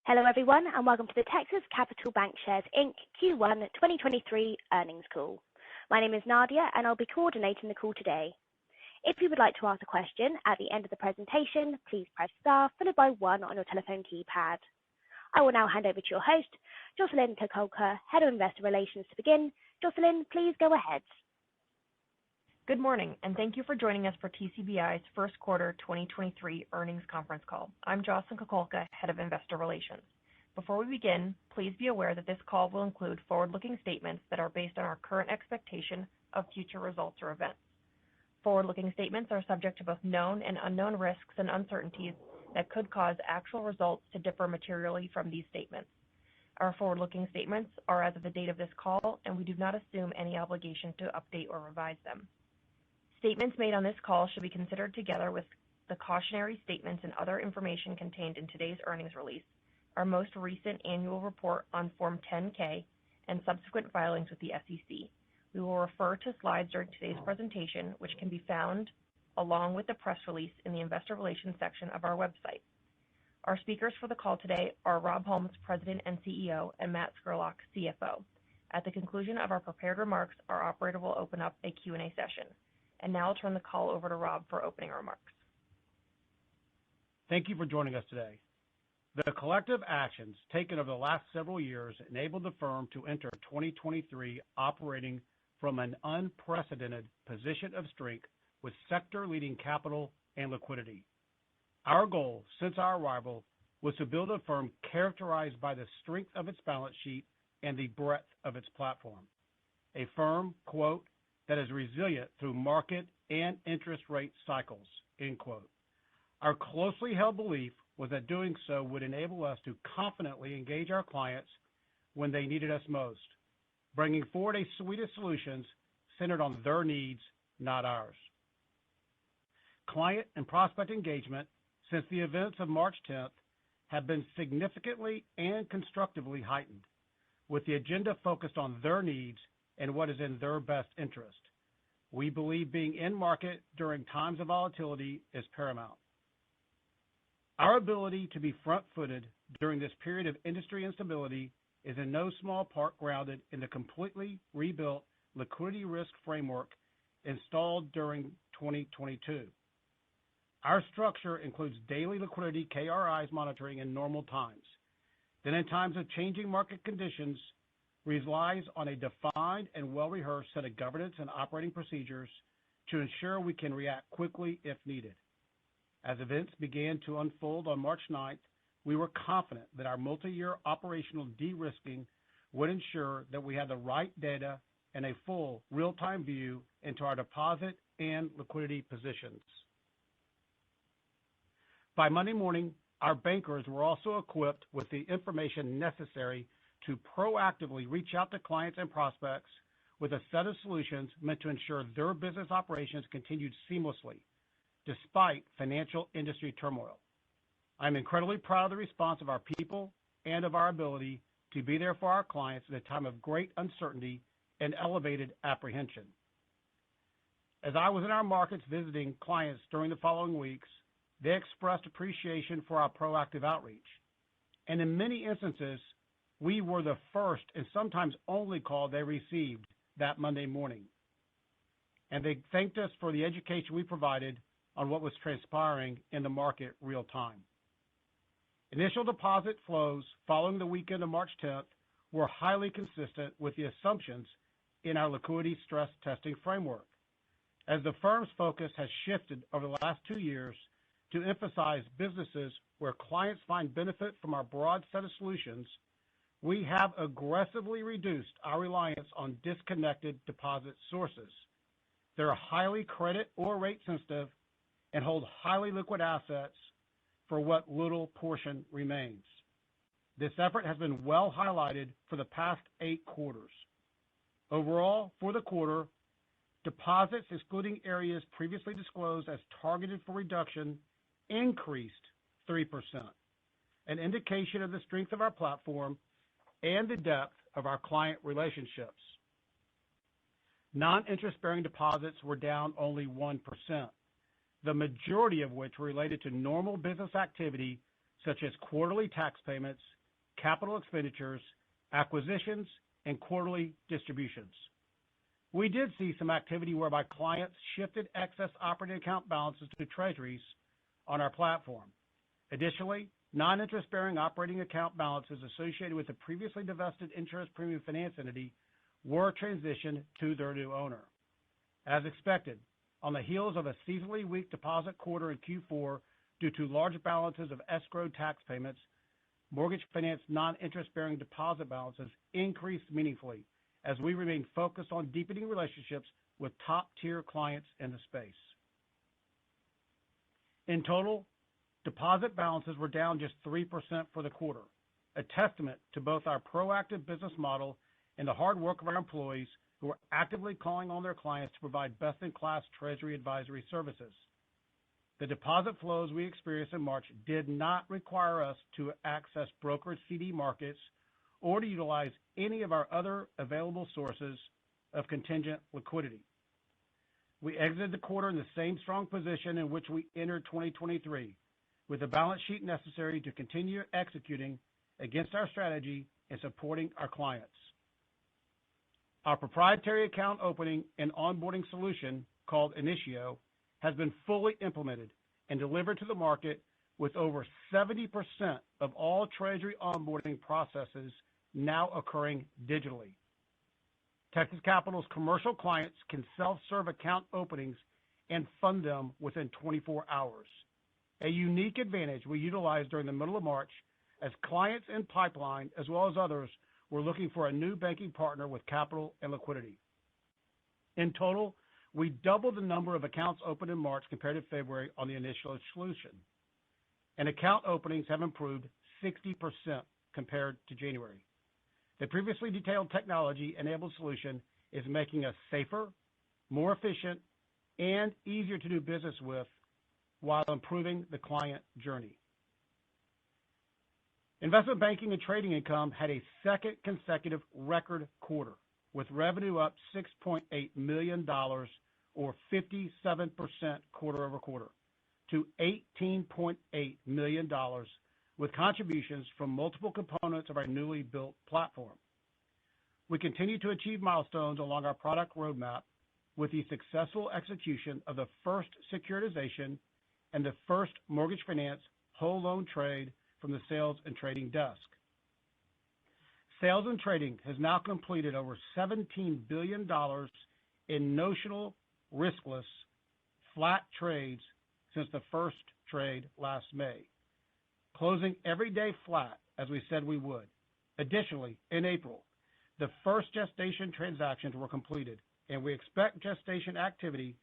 Hello, everyone, and welcome to the Texas Capital Bancshares, Inc. Q1 2023 earnings call. My name is Nadia, and I'll be coordinating the call today. If you would like to ask a question at the end of the presentation, please press star followed by one on your telephone keypad. I will now hand over to your host, Jocelyn Kukulka, Head of Investor Relations, to begin. Jocelyn, please go ahead. Good morning, and thank you for joining us for TCBI's first quarter 2023 earnings conference call. I'm Jocelyn Kukulka, Head of Investor Relations. Before we begin, please be aware that this call will include forward-looking statements that are based on our current expectation of future results or events. Forward-looking statements are subject to both known and unknown risks and uncertainties that could cause actual results to differ materially from these statements. Our forward-looking statements are as of the date of this call, and we do not assume any obligation to update or revise them. Statements made on this call should be considered together with the cautionary statements and other information contained in today's earnings release, our most recent annual report on Form 10-K, and subsequent filings with the SEC. We will refer to slides during today's presentation, which can be found along with the press release in the Investor Relations section of our website. Our speakers for the call today are Rob Holmes, President and CEO, and Matt Scurlock, CFO. At the conclusion of our prepared remarks, our operator will open up a Q&A session. And now I'll turn the call over to Rob for opening remarks. Thank you for joining us today. The collective actions taken over the last several years enabled the firm to enter 2023 operating from an unprecedented position of strength with sector-leading capital and liquidity. Our goal since our arrival was to build a firm characterized by the strength of its balance sheet and the breadth of its platform. A firm, quote, that is resilient through market and interest rate cycles, end quote. Our closely held belief was that doing so would enable us to confidently engage our clients when they needed us most, bringing forward a suite of solutions centered on their needs, not ours. Client and prospect engagement since the events of March 10th have been significantly and constructively heightened, with the agenda focused on their needs and what is in their best interest. We believe being in market during times of volatility is paramount. Our ability to be front-footed during this period of industry instability is in no small part grounded in the completely rebuilt liquidity risk framework installed during 2022. Our structure includes daily liquidity KRIs monitoring in normal times. Then in times of changing market conditions, relies on a defined and well-rehearsed set of governance and operating procedures to ensure we can react quickly if needed. As events began to unfold on March 9th, we were confident that our multi-year operational de-risking would ensure that we had the right data and a full real-time view into our deposit and liquidity positions. By Monday morning, our bankers were also equipped with the information necessary to proactively reach out to clients and prospects with a set of solutions meant to ensure their business operations continued seamlessly, despite financial industry turmoil. I'm incredibly proud of the response of our people and of our ability to be there for our clients at a time of great uncertainty and elevated apprehension. As I was in our markets visiting clients during the following weeks, they expressed appreciation for our proactive outreach. And in many instances, we were the first and sometimes only call they received that Monday morning. And they thanked us for the education we provided on what was transpiring in the market real time. Initial deposit flows following the weekend of March 10th were highly consistent with the assumptions in our liquidity stress testing framework. As the firm's focus has shifted over the last 2 years to emphasize businesses where clients find benefit from our broad set of solutions, we have aggressively reduced our reliance on disconnected deposit sources. They're highly credit or rate sensitive and hold highly liquid assets for what little portion remains. This effort has been well highlighted for the past 8 quarters. Overall, for the quarter, deposits excluding areas previously disclosed as targeted for reduction increased 3%, an indication of the strength of our platform and the depth of our client relationships. Non-interest-bearing deposits were down only 1%, the majority of which were related to normal business activity such as quarterly tax payments, capital expenditures, acquisitions, and quarterly distributions. We did see some activity whereby clients shifted excess operating account balances to treasuries on our platform. Additionally, non-interest-bearing operating account balances associated with the previously divested insurance premium finance entity were transitioned to their new owner. As expected, on the heels of a seasonally weak deposit quarter in Q4 due to large balances of escrow tax payments, mortgage finance non-interest-bearing deposit balances increased meaningfully as we remain focused on deepening relationships with top-tier clients in the space. In total, deposit balances were down just 3% for the quarter, a testament to both our proactive business model and the hard work of our employees who are actively calling on their clients to provide best-in-class treasury advisory services. The deposit flows we experienced in March did not require us to access brokered CD markets or to utilize any of our other available sources of contingent liquidity. We exited the quarter in the same strong position in which we entered 2023, with the balance sheet necessary to continue executing against our strategy and supporting our clients. Our proprietary account opening and onboarding solution, called Initio, has been fully implemented and delivered to the market with over 70% of all treasury onboarding processes now occurring digitally. Texas Capital's commercial clients can self-serve account openings and fund them within 24 hours, a unique advantage we utilized during the middle of March as clients in pipeline, as well as others, were looking for a new banking partner with capital and liquidity. In total, we doubled the number of accounts opened in March compared to February on the initial solution, and account openings have improved 60% compared to January. The previously detailed technology-enabled solution is making us safer, more efficient, and easier to do business with while improving the client journey. Investment banking and trading income had a second consecutive record quarter, with revenue up $6.8 million or 57% quarter over quarter to $18.8 million, with contributions from multiple components of our newly built platform. We continue to achieve milestones along our product roadmap with the successful execution of the first securitization and the first mortgage finance whole loan trade from the sales and trading desk. Sales and trading has now completed over $17 billion in notional, riskless, flat trades since the first trade last May, closing every day flat as we said we would. Additionally, in April, the first gestation transactions were completed, and we expect gestation activity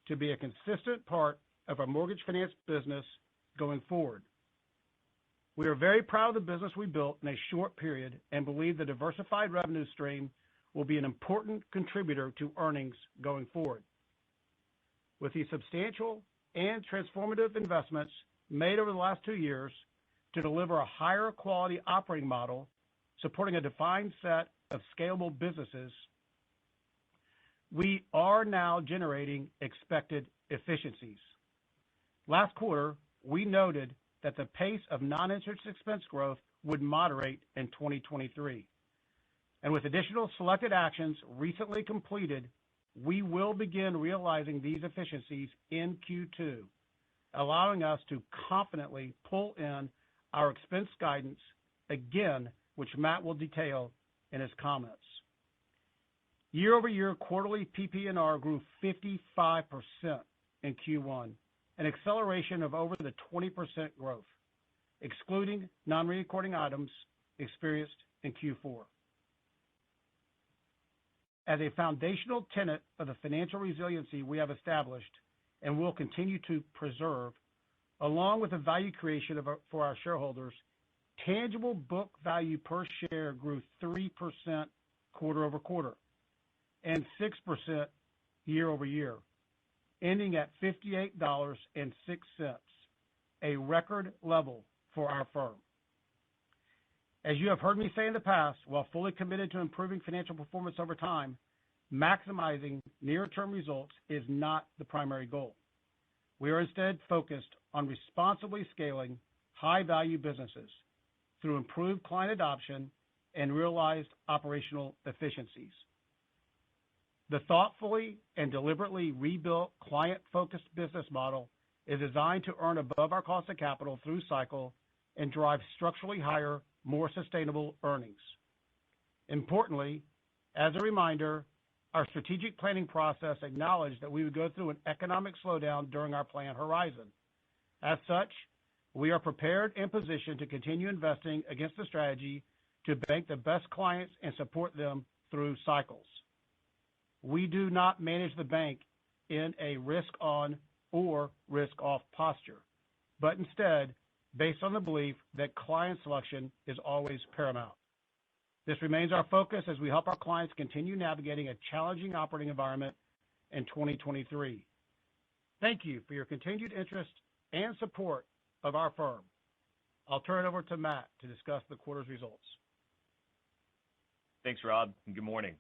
to be a consistent part of our mortgage finance business going forward. We are very proud of the business we built in a short period and believe the diversified revenue stream will be an important contributor to earnings going forward. With the substantial and transformative investments made over the last 2 years to deliver a higher quality operating model supporting a defined set of scalable businesses, we are now generating expected efficiencies. Last quarter, we noted that the pace of non-interest expense growth would moderate in 2023. And with additional selected actions recently completed, we will begin realizing these efficiencies in Q2, allowing us to confidently pull in our expense guidance again, which Matt will detail in his comments. Year-over-year quarterly PPNR grew 55% in Q1, an acceleration of over the 20% growth, excluding non-recurring items experienced in Q4. As a foundational tenet of the financial resiliency we have established and will continue to preserve, along with the value creation for our shareholders, tangible book value per share grew 3% quarter over quarter and 6% year over year, ending at $58.06, a record level for our firm. As you have heard me say in the past, while fully committed to improving financial performance over time, maximizing near-term results is not the primary goal. We are instead focused on responsibly scaling high-value businesses through improved client adoption and realized operational efficiencies. The thoughtfully and deliberately rebuilt client-focused business model is designed to earn above our cost of capital through cycle and drive structurally higher, more sustainable earnings. Importantly, as a reminder, our strategic planning process acknowledged that we would go through an economic slowdown during our plan horizon. As such, we are prepared and positioned to continue investing against the strategy to bank the best clients and support them through cycles. We do not manage the bank in a risk-on or risk-off posture, but instead based on the belief that client selection is always paramount. This remains our focus as we help our clients continue navigating a challenging operating environment in 2023. Thank you for your continued interest and support of our firm. I'll turn it over to Matt to discuss the quarter's results. Thanks, Rob, and good morning.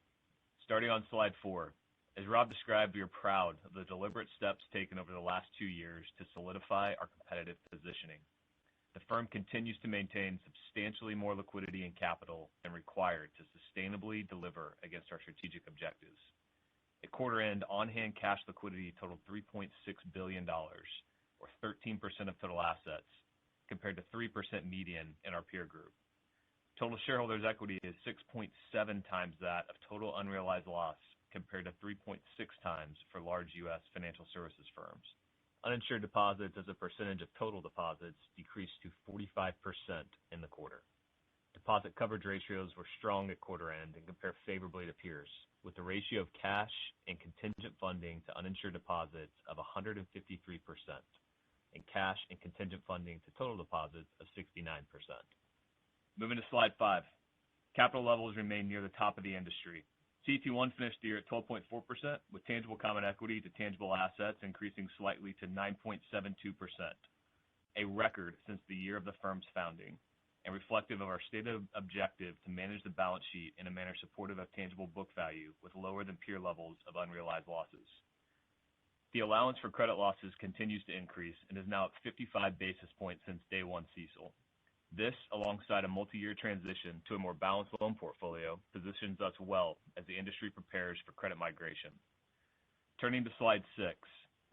Starting on slide 4, as Rob described, we are proud of the deliberate steps taken over the last 2 years to solidify our competitive positioning. The firm continues to maintain substantially more liquidity and capital than required to sustainably deliver against our strategic objectives. At quarter end, on-hand cash liquidity totaled $3.6 billion, or 13% of total assets, compared to 3% median in our peer group. Total shareholders' equity is 6.7 times that of total unrealized loss, compared to 3.6 times for large U.S. financial services firms. Uninsured deposits as a percentage of total deposits decreased to 45% in the quarter. Deposit coverage ratios were strong at quarter end and compare favorably to peers, with the ratio of cash and contingent funding to uninsured deposits of 153% and cash and contingent funding to total deposits of 69%. Moving to slide 5. Capital levels remain near the top of the industry. CET1 finished the year at 12.4%, with tangible common equity to tangible assets increasing slightly to 9.72%, a record since the year of the firm's founding, and reflective of our stated objective to manage the balance sheet in a manner supportive of tangible book value with lower than peer levels of unrealized losses. The allowance for credit losses continues to increase and is now at 55 basis points since day one CECL. This, alongside a multi-year transition to a more balanced loan portfolio, positions us well as the industry prepares for credit migration. Turning to slide 6,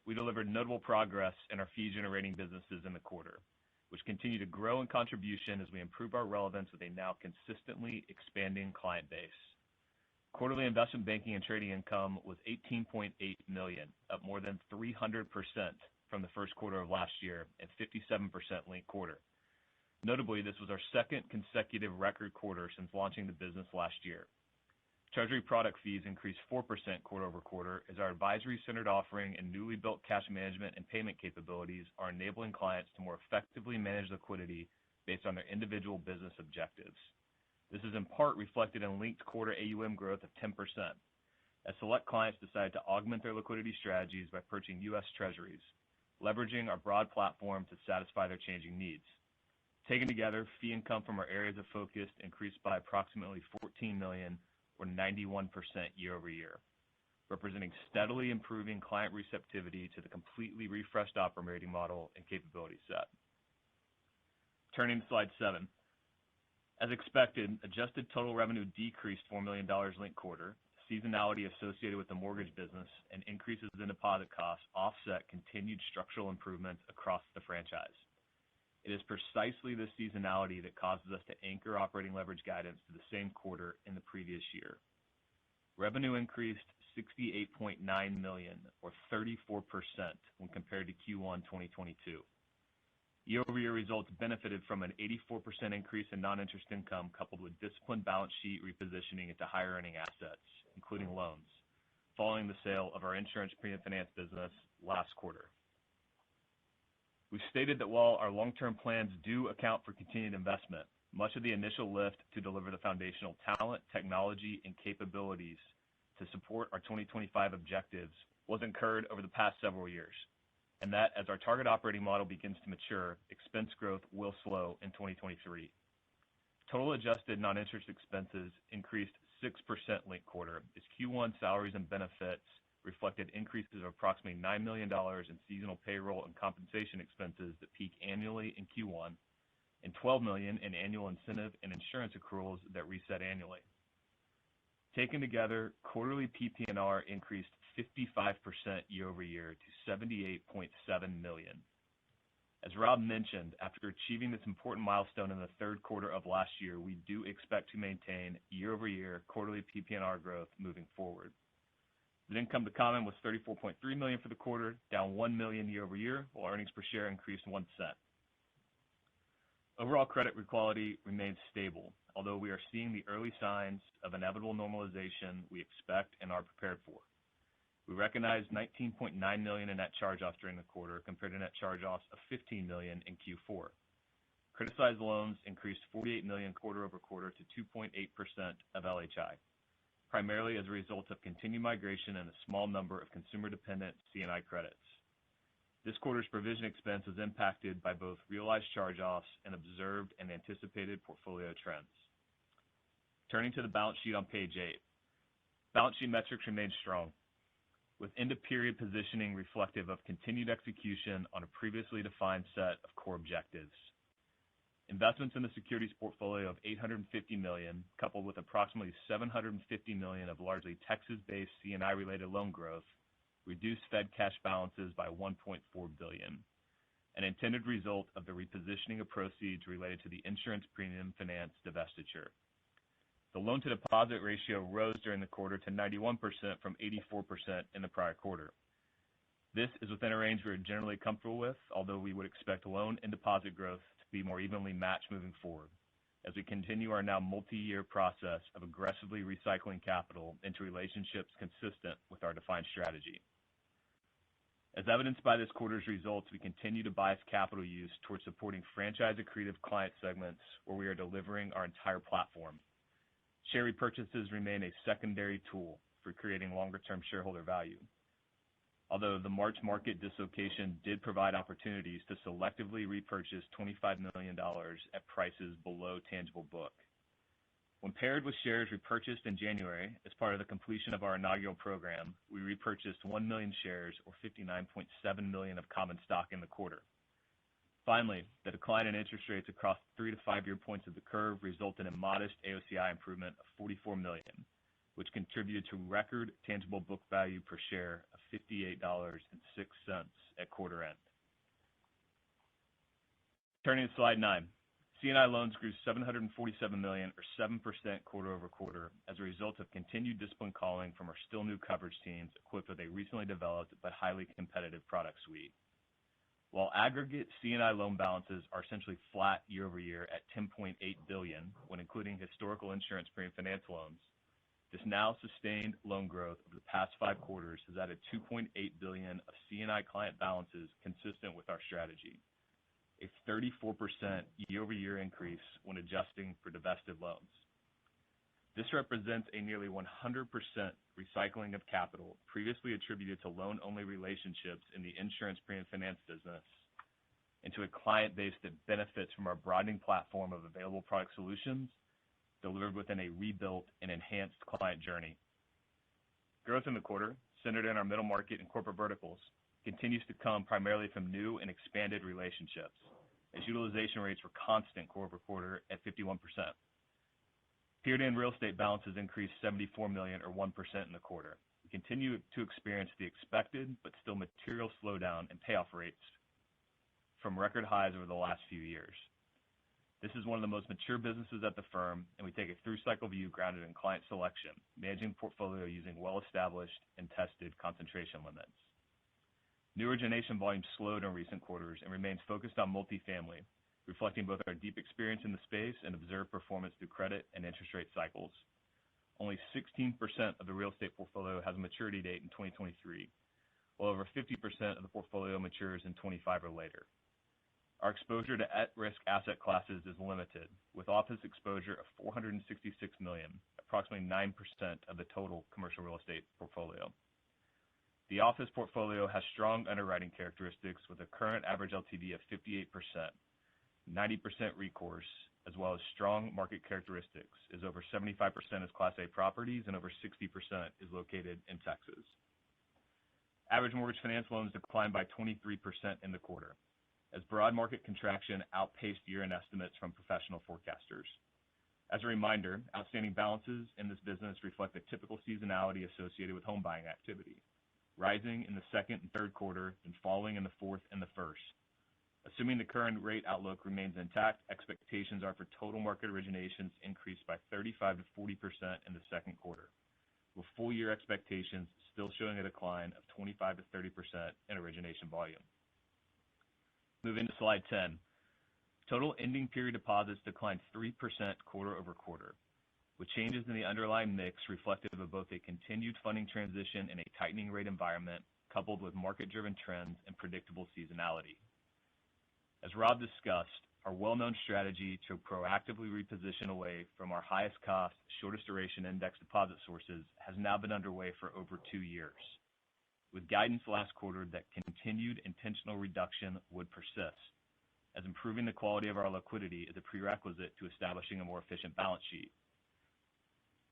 we delivered notable progress in our fee-generating businesses in the quarter, which continue to grow in contribution as we improve our relevance with a now consistently expanding client base. Quarterly investment banking and trading income was $18.8 million, up more than 300% from the first quarter of last year and 57% linked quarter. Notably, this was our second consecutive record quarter since launching the business last year. Treasury product fees increased 4% quarter-over-quarter as our advisory-centered offering and newly built cash management and payment capabilities are enabling clients to more effectively manage liquidity based on their individual business objectives. This is in part reflected in linked quarter AUM growth of 10%, as select clients decided to augment their liquidity strategies by purchasing U.S. Treasuries, leveraging our broad platform to satisfy their changing needs. Taken together, fee income from our areas of focus increased by approximately $14 million, or 91% year-over-year, representing steadily improving client receptivity to the completely refreshed operating model and capability set. Turning to slide 7. As expected, adjusted total revenue decreased $4 million linked quarter. Seasonality associated with the mortgage business and increases in deposit costs offset continued structural improvements across the franchise. It is precisely this seasonality that causes us to anchor operating leverage guidance to the same quarter in the previous year. Revenue increased $68.9 million, or 34%, when compared to Q1 2022. Year-over-year results benefited from an 84% increase in non-interest income, coupled with disciplined balance sheet repositioning into higher earning assets, including loans, following the sale of our insurance premium finance business last quarter. We've stated that while our long-term plans do account for continued investment, much of the initial lift to deliver the foundational talent, technology, and capabilities to support our 2025 objectives was incurred over the past several years, and that as our target operating model begins to mature, expense growth will slow in 2023. Total adjusted non-interest expenses increased 6% linked quarter as Q1 salaries and benefits reflected increases of approximately $9 million in seasonal payroll and compensation expenses that peak annually in Q1, and $12 million in annual incentive and insurance accruals that reset annually. Taken together, quarterly PPNR increased 55% year over year to $78.7 million. As Rob mentioned, after achieving this important milestone in the third quarter of last year, we do expect to maintain year-over-year quarterly PPNR growth moving forward. The income to common was $34.3 million for the quarter, down $1 million year-over-year, while earnings per share increased 1 cent. Overall credit quality remains stable, although we are seeing the early signs of inevitable normalization we expect and are prepared for. We recognized $19.9 million in net charge-offs during the quarter compared to net charge-offs of $15 million in Q4. Criticized loans increased $48 million quarter over quarter to 2.8% of LHI, primarily as a result of continued migration and a small number of consumer-dependent C&I credits. This quarter's provision expense was impacted by both realized charge-offs and observed and anticipated portfolio trends. Turning to the balance sheet on page 8. Balance sheet metrics remain strong, with end-of-period positioning reflective of continued execution on a previously defined set of core objectives. Investments in the securities portfolio of $850 million, coupled with approximately $750 million of largely Texas-based C&I-related loan growth, reduced Fed cash balances by $1.4 billion, an intended result of the repositioning of proceeds related to the insurance premium finance divestiture. The loan-to-deposit ratio rose during the quarter to 91% from 84% in the prior quarter. This is within a range we are generally comfortable with, although we would expect loan and deposit growth to be more evenly matched moving forward, as we continue our now multi-year process of aggressively recycling capital into relationships consistent with our defined strategy. As evidenced by this quarter's results, we continue to bias capital use towards supporting franchise-accretive client segments where we are delivering our entire platform. Share repurchases remain a secondary tool for creating longer-term shareholder value. Although the March market dislocation did provide opportunities to selectively repurchase $25 million at prices below tangible book. When paired with shares repurchased in January as part of the completion of our inaugural program, we repurchased 1 million shares or $59.7 million of common stock in the quarter. Finally, the decline in interest rates across 3 to 5 year points of the curve resulted in modest AOCI improvement of $44 million, which contributed to record tangible book value per share of $58.06 at quarter end. Turning to slide 9. C&I loans grew $747 million or 7% quarter over quarter as a result of continued disciplined calling from our still new coverage teams equipped with a recently developed but highly competitive product suite. While aggregate C&I loan balances are essentially flat year over year at $10.8 billion when including historical insurance premium finance loans, this now sustained loan growth over the past 5 quarters has added $2.8 billion of C&I client balances consistent with our strategy, a 34% year-over-year increase when adjusting for divested loans. This represents a nearly 100% recycling of capital previously attributed to loan-only relationships in the insurance premium finance business into a client base that benefits from our broadening platform of available product solutions delivered within a rebuilt and enhanced client journey. Growth in the quarter, centered in our middle market and corporate verticals, continues to come primarily from new and expanded relationships, as utilization rates were constant quarter over quarter at 51%. Period-end real estate balances increased $74 million or 1% in the quarter. We continue to experience the expected but still material slowdown in payoff rates from record highs over the last few years. This is one of the most mature businesses at the firm, and we take a through-cycle view grounded in client selection, managing the portfolio using well-established and tested concentration limits. New origination volume slowed in recent quarters and remains focused on multifamily, reflecting both our deep experience in the space and observed performance through credit and interest rate cycles. Only 16% of the real estate portfolio has a maturity date in 2023, while over 50% of the portfolio matures in 25 or later. Our exposure to at-risk asset classes is limited, with office exposure of $466 million, approximately 9% of the total commercial real estate portfolio. The office portfolio has strong underwriting characteristics with a current average LTV of 58%, 90% recourse, as well as strong market characteristics, as over 75% is Class A properties and over 60% is located in Texas. Average mortgage finance loans declined by 23% in the quarter. as broad market contraction outpaced year-end estimates from professional forecasters. As a reminder, outstanding balances in this business reflect the typical seasonality associated with home buying activity, rising in the second and third quarter and falling in the fourth and the first. Assuming the current rate outlook remains intact, expectations are for total market originations increased by 35 to 40% in the second quarter, with full year expectations still showing a decline of 25 to 30% in origination volume. Moving to slide 10. Total ending period deposits declined 3% quarter over quarter, with changes in the underlying mix reflective of both a continued funding transition in a tightening rate environment coupled with market-driven trends and predictable seasonality. As Rob discussed, our well-known strategy to proactively reposition away from our highest cost, shortest duration index deposit sources has now been underway for over 2 years, with guidance last quarter that continued intentional reduction would persist, as improving the quality of our liquidity is a prerequisite to establishing a more efficient balance sheet.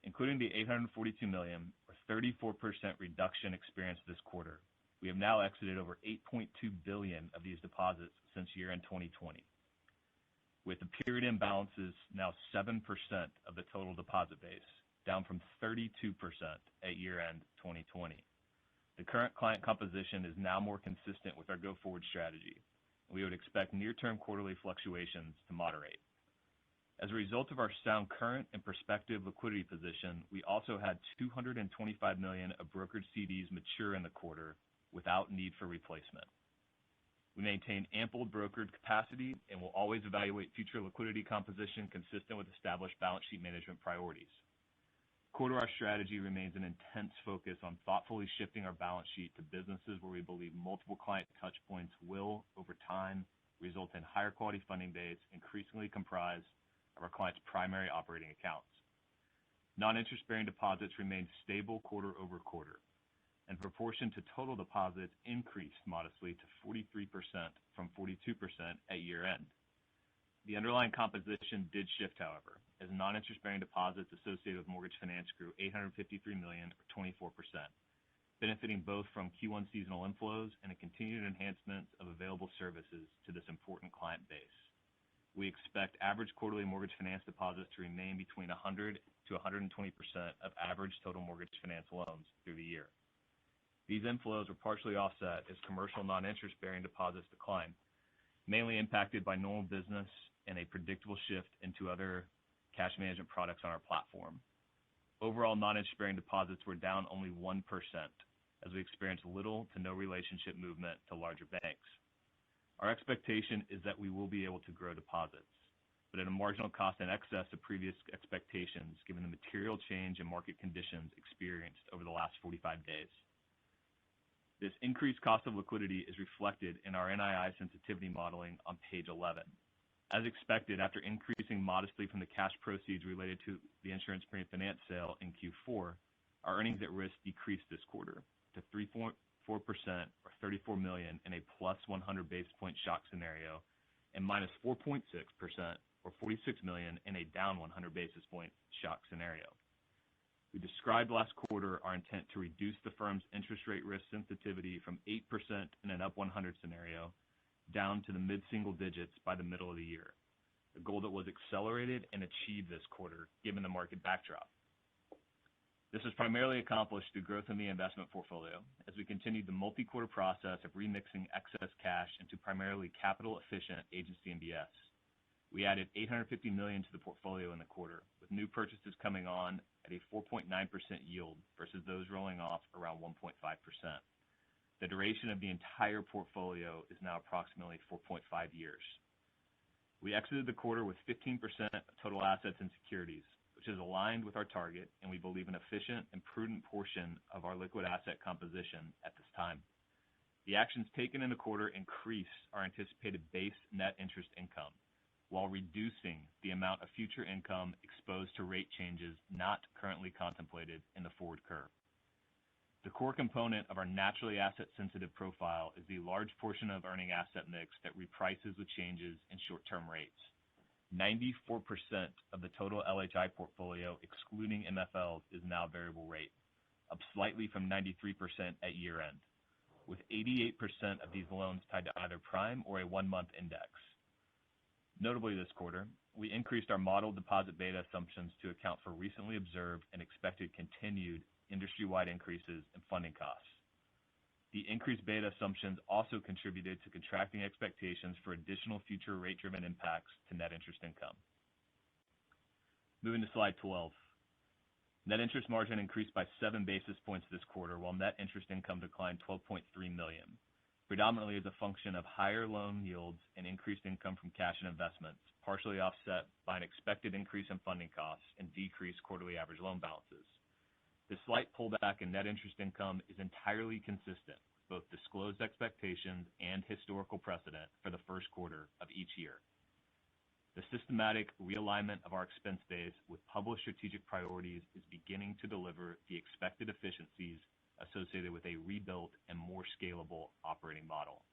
Including the $842 million, or 34% reduction experienced this quarter, we have now exited over $8.2 billion of these deposits since year-end 2020, with the period imbalances now 7% of the total deposit base, down from 32% at year-end 2020. The current client composition is now more consistent with our go-forward strategy, and we would expect near-term quarterly fluctuations to moderate. As a result of our sound current and prospective liquidity position, we also had $225 million of brokered CDs mature in the quarter without need for replacement. We maintain ample brokered capacity and will always evaluate future liquidity composition consistent with established balance sheet management priorities. Core to our strategy remains an intense focus on thoughtfully shifting our balance sheet to businesses where we believe multiple client touch points will, over time, result in higher quality funding base increasingly comprised of our clients' primary operating accounts. Non-interest-bearing deposits remained stable quarter over quarter, and proportion to total deposits increased modestly to 43% from 42% at year-end. The underlying composition did shift, however, as non-interest-bearing deposits associated with mortgage finance grew $853 million, or 24%, benefiting both from Q1 seasonal inflows and a continued enhancement of available services to this important client base. We expect average quarterly mortgage finance deposits to remain between 100 to 120% of average total mortgage finance loans through the year. These inflows were partially offset as commercial non-interest-bearing deposits declined, mainly impacted by normal business and a predictable shift into other cash management products on our platform. Overall, non-interest-bearing deposits were down only 1%, as we experienced little to no relationship movement to larger banks. Our expectation is that we will be able to grow deposits, but at a marginal cost in excess of previous expectations given the material change in market conditions experienced over the last 45 days. This increased cost of liquidity is reflected in our NII sensitivity modeling on page 11. As expected, after increasing modestly from the cash proceeds related to the insurance premium finance sale in Q4, our earnings at risk decreased this quarter to 3.4% or $34 million in a plus 100 basis point shock scenario and minus 4.6% or $46 million in a down 100 basis point shock scenario. We described last quarter our intent to reduce the firm's interest rate risk sensitivity from 8% in an up 100 scenario down to the mid-single digits by the middle of the year, a goal that was accelerated and achieved this quarter given the market backdrop. This was primarily accomplished through growth in the investment portfolio as we continued the multi-quarter process of remixing excess cash into primarily capital-efficient agency MBS. We added $850 million to the portfolio in the quarter, with new purchases coming on at a 4.9% yield versus those rolling off around 1.5%. The duration of the entire portfolio is now approximately 4.5 years. We exited the quarter with 15% of total assets in securities, which is aligned with our target and we believe an efficient and prudent portion of our liquid asset composition at this time. The actions taken in the quarter increase our anticipated base net interest income, while reducing the amount of future income exposed to rate changes not currently contemplated in the forward curve. The core component of our naturally asset-sensitive profile is the large portion of earning asset mix that reprices with changes in short-term rates. 94% of the total LHI portfolio, excluding MFLs, is now variable rate, up slightly from 93% at year-end. with 88% of these loans tied to either prime or a one-month index. Notably this quarter, we increased our model deposit beta assumptions to account for recently observed and expected continued industry-wide increases in funding costs. The increased beta assumptions also contributed to contracting expectations for additional future rate-driven impacts to net interest income. Moving to slide 12. Net interest margin increased by 7 basis points this quarter, while net interest income declined $12.3 million, predominantly as a function of higher loan yields and increased income from cash and investments, partially offset by an expected increase in funding costs and decreased quarterly average loan balances. This slight pullback in net interest income is entirely consistent with both disclosed expectations and historical precedent for the first quarter of each year. The systematic realignment of our expense base with published strategic priorities is beginning to deliver the expected efficiencies associated with a rebuilt and more scalable operating model.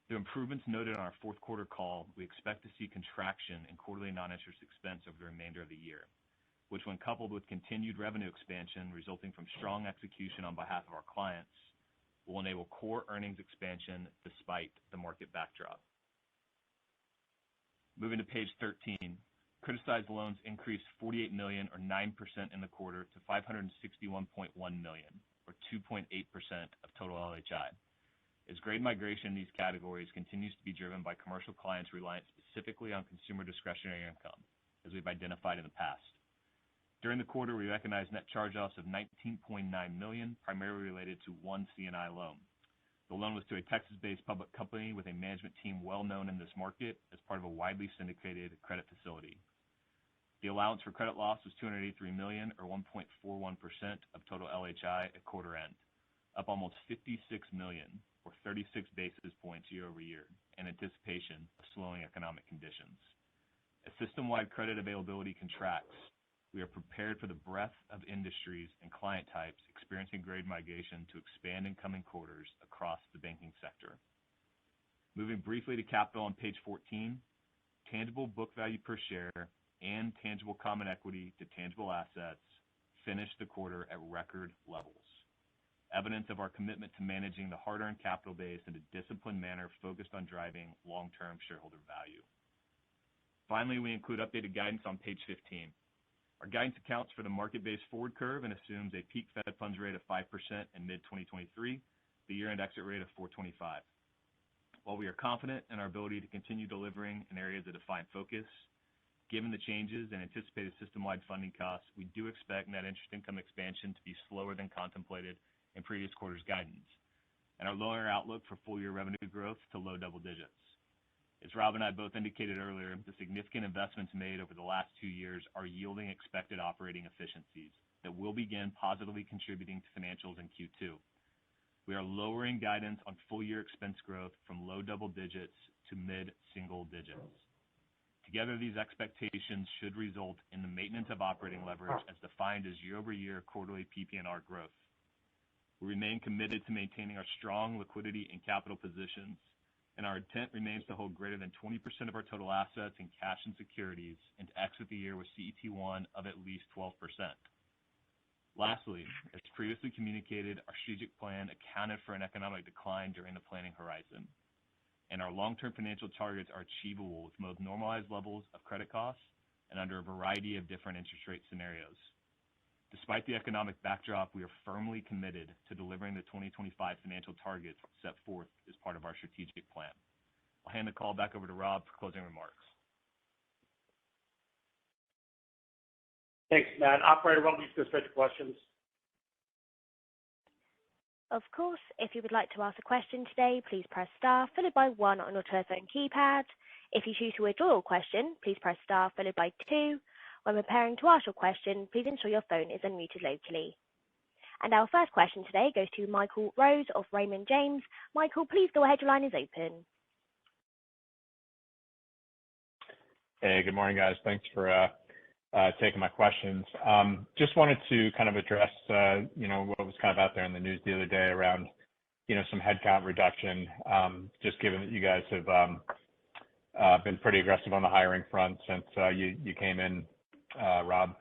The improvements noted on our fourth quarter call, we expect to see contraction in quarterly non-interest expense over the remainder of the year, which when coupled with continued revenue expansion resulting from strong execution on behalf of our clients, will enable core earnings expansion despite the market backdrop. Moving to page 13, criticized loans increased $48 million or 9% in the quarter to $561.1 million, or 2.8% of total LHI. As grade migration in these categories continues to be driven by commercial clients reliant specifically on consumer discretionary income, as we've identified in the past. During the quarter, we recognized net charge-offs of $19.9 million, primarily related to one C&I loan. The loan was to a Texas-based public company with a management team well known in this market as part of a widely syndicated credit facility. The allowance for credit loss was $283 million, or 1.41% of total LHI at quarter end, up almost $56 million, or 36 basis points year over year, in anticipation of slowing economic conditions. As system-wide credit availability contracts, we are prepared for the breadth of industries and client types experiencing grade migration to expand in coming quarters across the banking sector. Moving briefly to capital on page 14, tangible book value per share and tangible common equity to tangible assets finished the quarter at record levels, evidence of our commitment to managing the hard-earned capital base in a disciplined manner focused on driving long-term shareholder value. Finally, we include updated guidance on page 15. Our guidance accounts for the market-based forward curve and assumes a peak Fed funds rate of 5% in mid-2023, the year-end exit rate of 4.25. While we are confident in our ability to continue delivering in areas of defined focus, given the changes in anticipated system-wide funding costs, we do expect net interest income expansion to be slower than contemplated in previous quarters' guidance, and our lower outlook for full-year revenue growth to low double digits. As Rob and I both indicated earlier, the significant investments made over the last 2 years are yielding expected operating efficiencies that will begin positively contributing to financials in Q2. We are lowering guidance on full-year expense growth from low double digits to mid-single digits. Together, these expectations should result in the maintenance of operating leverage as defined as year-over-year quarterly PPNR growth. We remain committed to maintaining our strong liquidity and capital positions, and our intent remains to hold greater than 20% of our total assets in cash and securities and to exit the year with CET1 of at least 12%. Lastly, as previously communicated, our strategic plan accounted for an economic decline during the planning horizon, and our long-term financial targets are achievable with both normalized levels of credit costs and under a variety of different interest rate scenarios. Despite the economic backdrop, we are firmly committed to delivering the 2025 financial targets set forth as part of our strategic plan. I'll hand the call back over to Rob for closing remarks. Thanks, Matt. Operator, why don't we just go straight to questions? Of course, if you would like to ask a question today, please press star followed by 1 on your telephone keypad. If you choose to withdraw your question, please press star followed by 2. When preparing to ask your question, please ensure your phone is unmuted locally. And our first question today goes to Michael Rose of Raymond James. Michael, please go ahead. Your line is open. Hey, good morning, guys. Thanks for taking my questions. Just wanted to kind of address, what was kind of out there in the news the other day around, some headcount reduction, just given that you guys have been pretty aggressive on the hiring front since you came in, Rob.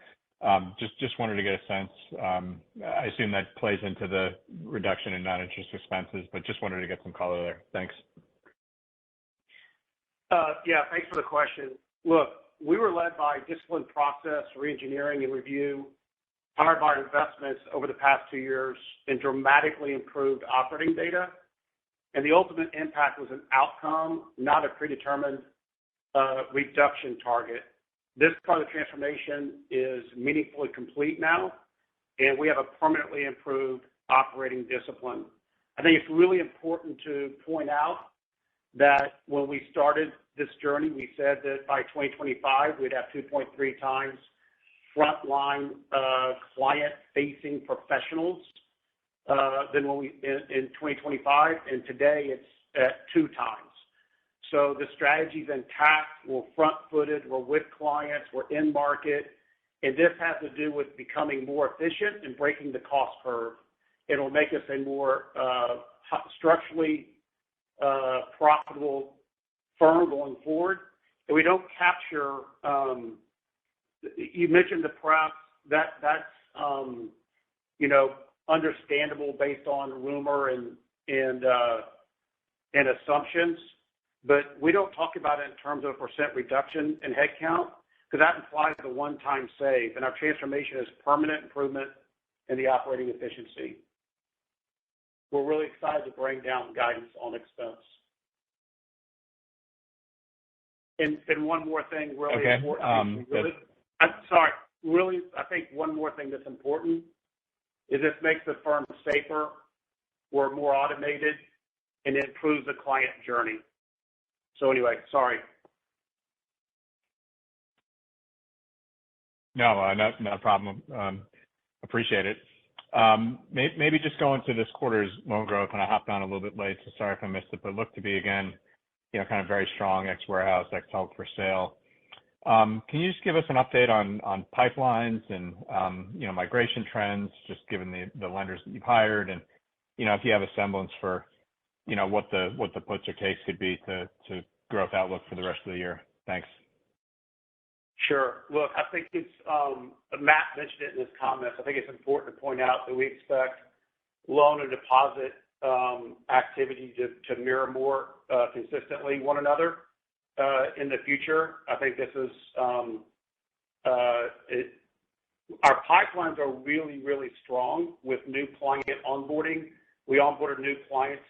Just wanted to get a sense. I assume that plays into the reduction in non-interest expenses, but just wanted to get some color there. Thanks. Yeah, thanks for the question. Look, we were led by disciplined process, reengineering, and review, powered by our investments over the past 2 years and dramatically improved operating data. And the ultimate impact was an outcome, not a predetermined reduction target. This part of the transformation is meaningfully complete now, and we have a permanently improved operating discipline. I think it's really important to point out that when we started this journey, we said that by 2025, we'd have 2.3 times frontline client-facing professionals than when we in 2025, and today it's at 2 times. So the strategy's intact. We're front-footed. We're with clients. We're in market, and this has to do with becoming more efficient and breaking the cost curve. It'll make us a more structurally profitable firm going forward. And we don't capture. You mentioned the press. That's understandable based on rumor and assumptions, but we don't talk about it in terms of % reduction in headcount because that implies a one-time save, and our transformation is permanent improvement in the operating efficiency. We're really excited to bring down guidance on expense. And one more thing really important. I think one more thing that's important is this makes the firm safer, we're more automated, and it improves the client journey. So anyway, sorry. No, not a problem. Appreciate it. Maybe just going to this quarter's loan growth, and I hopped on a little bit late, so sorry if I missed it, but looked to be, again, kind of very strong, ex-warehouse, ex-held for sale. Can you just give us an update on pipelines and, migration trends, just given the lenders that you've hired, and, if you have a semblance for, what the puts or takes could be to growth outlook for the rest of the year? Thanks. Sure. Look, I think it's, Matt mentioned it in his comments. I think it's important to point out that we expect loan and deposit activity to mirror more consistently one another in the future. I think this is, our pipelines are really, really strong with new client onboarding. We onboarded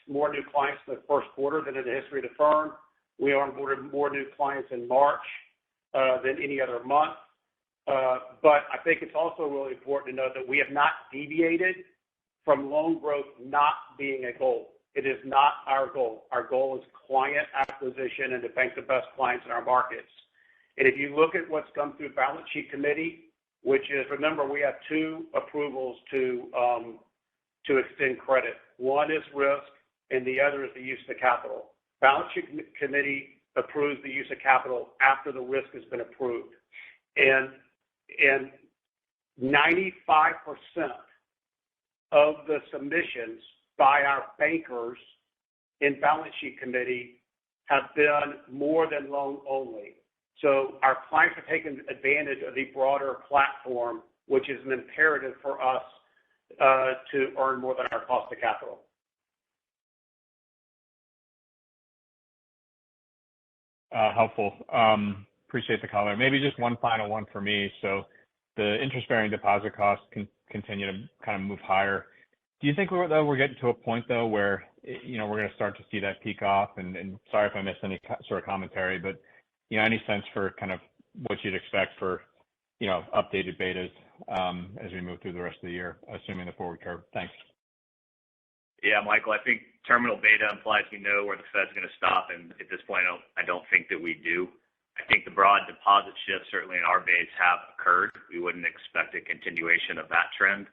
more new clients in the first quarter than in the history of the firm. We onboarded more new clients in March than any other month. But I think it's also really important to note that we have not deviated from loan growth not being a goal. It is not our goal. Our goal is client acquisition and to bank the best clients in our markets. And if you look at what's come through balance sheet committee, which is, remember, we have 2 approvals to extend credit. One is risk, and the other is the use of capital. Balance sheet committee approves the use of capital after the risk has been approved. And 95% of the submissions by our bankers in balance sheet committee have been more than loan only. So our clients are taking advantage of the broader platform, which is an imperative for us to earn more than our cost of capital. Helpful. Appreciate the color. Maybe just one final one for me. So the interest-bearing deposit costs continue to kind of move higher. Do you think we're getting to a point, though, where, we're going to start to see that peak off? And sorry if I missed any sort of commentary, but, any sense for kind of what you'd expect for, updated betas as we move through the rest of the year, assuming the forward curve? Thanks. Yeah, Michael, I think terminal beta implies we know where the Fed's going to stop, and at this point, I don't think that we do. I think the broad deposit shifts, certainly in our base, have occurred. We wouldn't expect a continuation of that trend,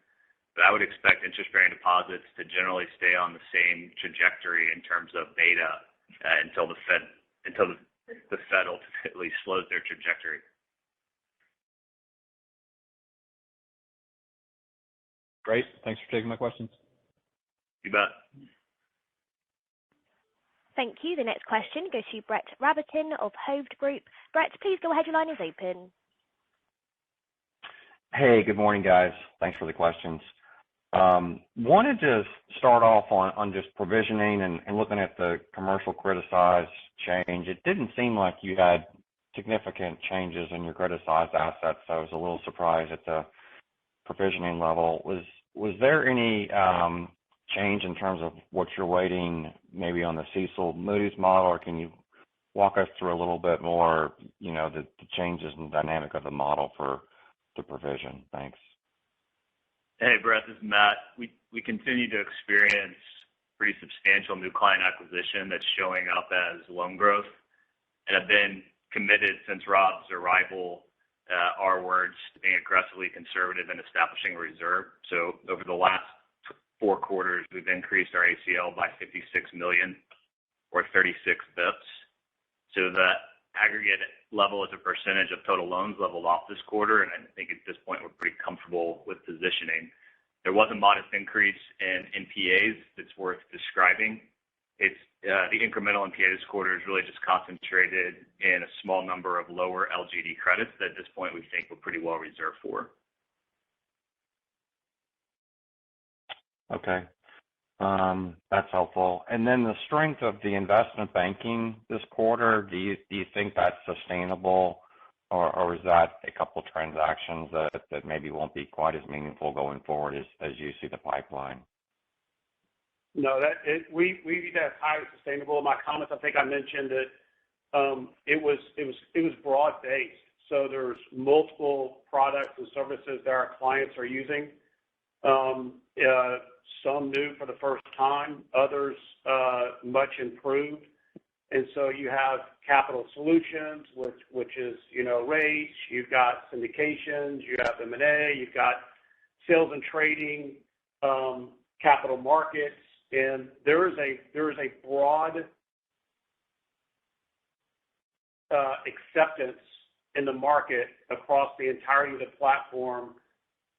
but I would expect interest-bearing deposits to generally stay on the same trajectory in terms of beta until the Fed ultimately slows their trajectory. Great. Thanks for taking my questions. You bet. Thank you. The next question goes to Brett Rabatin of Hovde Group. Brett, please go ahead. Your line is open. Hey, good morning, guys. Thanks for the questions. Wanted to start off on just provisioning and looking at the commercial criticized change. It didn't seem like you had significant changes in your criticized assets, so I was a little surprised at the provisioning level. Was there any change in terms of what you're waiting maybe on the CECL Moody's model, or can you walk us through a little bit more, the changes in the dynamic of the model for the provision? Thanks. Hey, Brett, this is Matt. We continue to experience pretty substantial new client acquisition that's showing up as loan growth, and have been committed since Rob's arrival, our words, to being aggressively conservative in establishing a reserve. So over the last 4 quarters, we've increased our ACL by $56 million, or 36 bips. So the aggregate level as a percentage of total loans leveled off this quarter, and I think at this point we're pretty comfortable with positioning. There was a modest increase in NPAs that's worth describing. It's the incremental NPA this quarter is really just concentrated in a small number of lower LGD credits that at this point we think we're pretty well reserved for. Okay. That's helpful. And then the strength of the investment banking this quarter, do you think that's sustainable, or is that a couple of transactions that maybe won't be quite as meaningful going forward as you see the pipeline? No, we view that as highly sustainable. In my comments, I think I mentioned that it was broad based. So there's multiple products and services that our clients are using. Some new for the first time, others much improved. And so you have capital solutions, which is, rates, you've got syndications, you have M&A, you've got sales and trading, capital markets, and there is a broad acceptance in the market across the entirety of the platform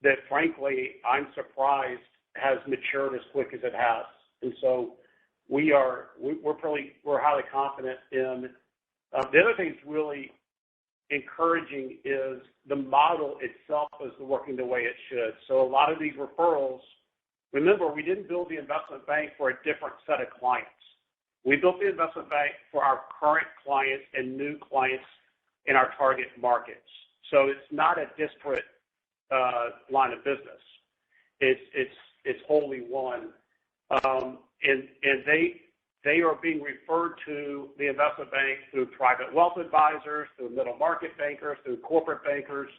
that, frankly, I'm surprised has matured as quick as it has. And so we're highly confident in. The other thing that's really encouraging is the model itself is working the way it should. So a lot of these referrals, remember, we didn't build the investment bank for a different set of clients. We built the investment bank for our current clients and new clients in our target markets. So it's not a disparate line of business. It's wholly one, and they are being referred to the investment bank through private wealth advisors, through middle market bankers, through corporate bankers.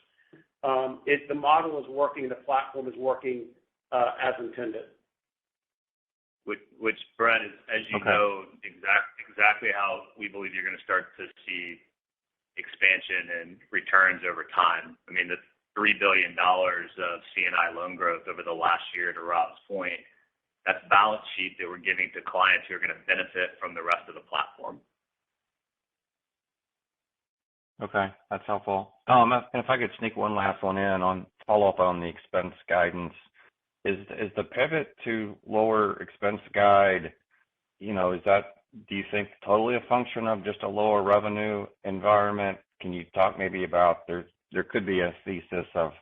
The model is working, the platform is working as intended. Which Brett, is, as you know, exactly how we believe you're going to start to see expansion and returns over time. I mean, the $3 billion of C&I loan growth over the last year, to Rob's point, that's balance sheet that we're giving to clients who are going to benefit from the rest of the platform. Okay, that's helpful. And if I could sneak one last one in on follow-up on the expense guidance, is the pivot to lower expense guide, is that, do you think, totally a function of just a lower revenue environment? Can you talk maybe about there could be a thesis of,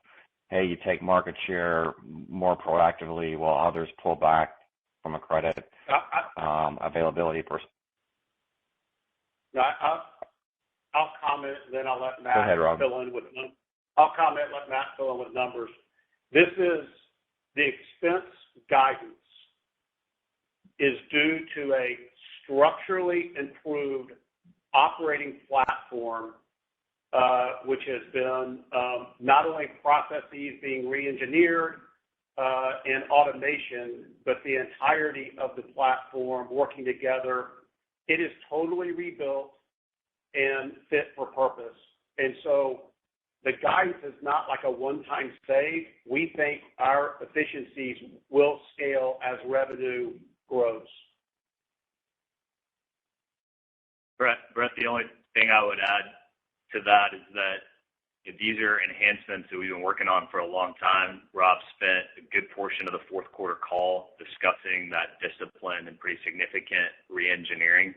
hey, you take market share more proactively while others pull back from a credit availability perspective? No, I'll comment, and then I'll let Matt Go ahead, Rob. fill in with numbers. I'll comment, let Matt fill in with numbers. This is the expense guidance is due to a structurally improved operating platform, which has been not only processes being re-engineered and automation, but the entirety of the platform working together. It is totally rebuilt and fit for purpose. And so the guidance is not like a one-time save. We think our efficiencies will scale as revenue grows. Brett, the only thing I would add to that is that these are enhancements that we've been working on for a long time. Rob spent a good portion of the fourth quarter call discussing that discipline and pretty significant re-engineering.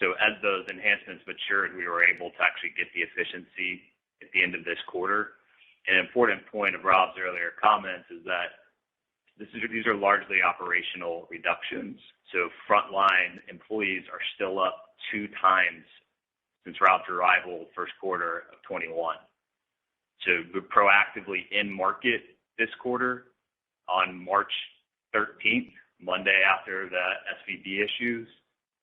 So as those enhancements matured, we were able to actually get the efficiency at the end of this quarter. An important point of Rob's earlier comments is that these are largely operational reductions. So frontline employees are still up 2 times since Rob's arrival first quarter of 21. So we're proactively in market this quarter on March 13th, Monday after the SVB issues,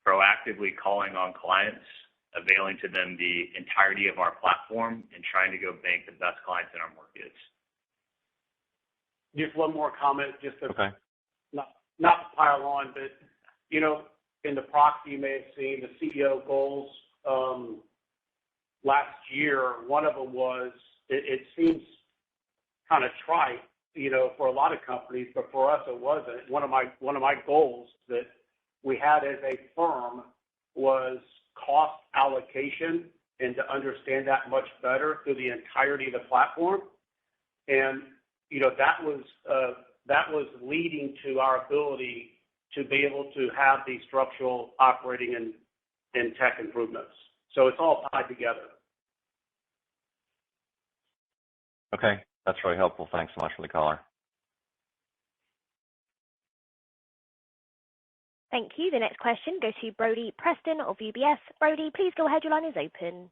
proactively calling on clients, availing to them the entirety of our platform and trying to go bank the best clients in our markets. Just one more comment, just to Okay. not to pile on, but in the proxy you may have seen the CEO goals last year. One of them was it seems kind of trite, for a lot of companies, but for us it wasn't. One of my goals that we had as a firm was cost allocation and to understand that much better through the entirety of the platform. And that was leading to our ability to be able to have these structural operating and tech improvements. So it's all tied together. Okay. That's really helpful. Thanks so much for the color. Thank you. The next question goes to Brody Preston of UBS. Brody, please go ahead. Your line is open.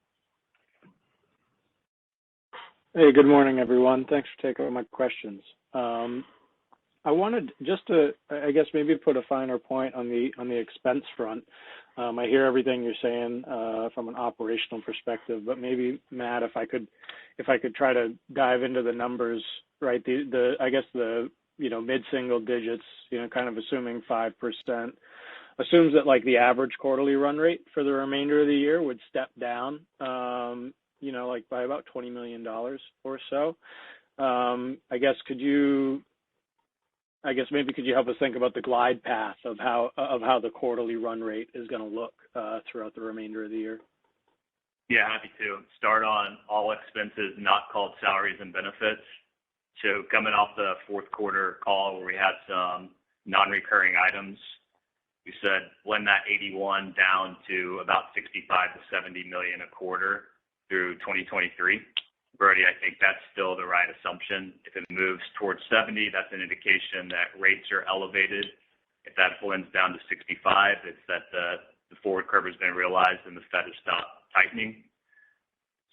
Hey, good morning, everyone. Thanks for taking my questions. I wanted just to, I guess, maybe put a finer point on the expense front. I hear everything you're saying from an operational perspective, but maybe Matt, if I could try to dive into the numbers, right? I guess the mid-single digits, kind of assuming 5%, assumes that like the average quarterly run rate for the remainder of the year would step down, like by about $20 million or so. I guess maybe could you help us think about the glide path of how the quarterly run rate is going to look throughout the remainder of the year? Yeah, happy to. Start on all expenses not called salaries and benefits. So coming off the fourth quarter call where we had some non-recurring items, we said blend that 81 down to about 65 to 70 million a quarter through 2023. Brody, I think that's still the right assumption. If it moves towards 70, that's an indication that rates are elevated. If that blends down to 65, it's that the forward curve has been realized and the Fed has stopped tightening.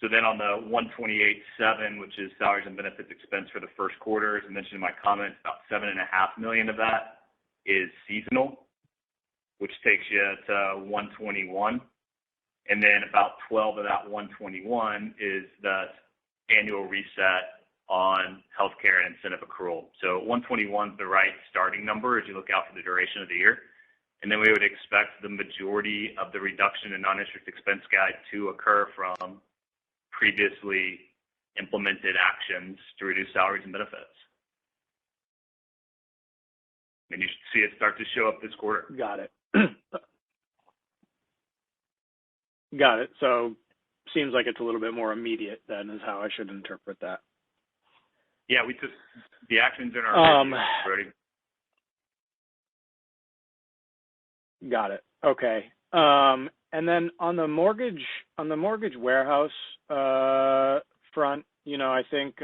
So then on the 128.7, which is salaries and benefits expense for the first quarter, as I mentioned in my comments, about 7.5 million of that is seasonal, which takes you to 121. And then about 12 of that 121 is the annual reset on healthcare and incentive accrual. So 121 is the right starting number as you look out for the duration of the year. And then we would expect the majority of the reduction in non-interest expense guide to occur from previously implemented actions to reduce salaries and benefits. And you should see it start to show up this quarter. Got it. Got it. So seems like it's a little bit more immediate then is how I should interpret that. Yeah, we took the actions in our Brody. Got it. Okay. And then on the mortgage warehouse front, I think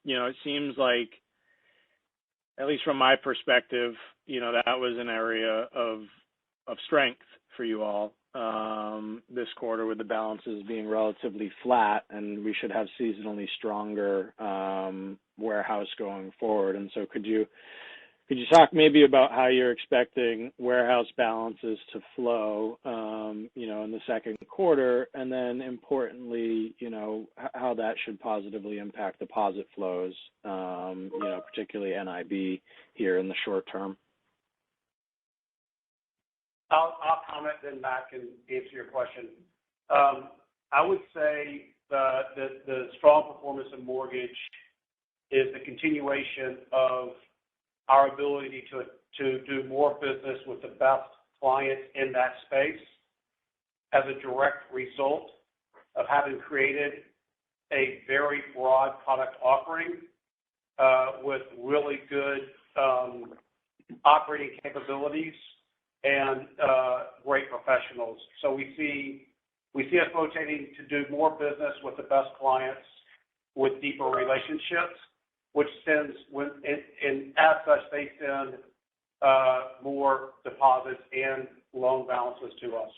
it seems like, at least from my perspective, that was an area of strength for you all this quarter with the balances being relatively flat, and we should have seasonally stronger warehouse going forward. And so could you talk maybe about how you're expecting warehouse balances to flow, in the second quarter, and then importantly, how that should positively impact deposit flows, particularly NIB here in the short term? I'll comment, then Matt can answer your question. I would say the strong performance in mortgage is the continuation of our ability to do more business with the best clients in that space as a direct result of having created a very broad product offering with really good operating capabilities and great professionals. So we see We see us rotating to do more business with the best clients with deeper relationships, which sends, and as such, they send more deposits and loan balances to us.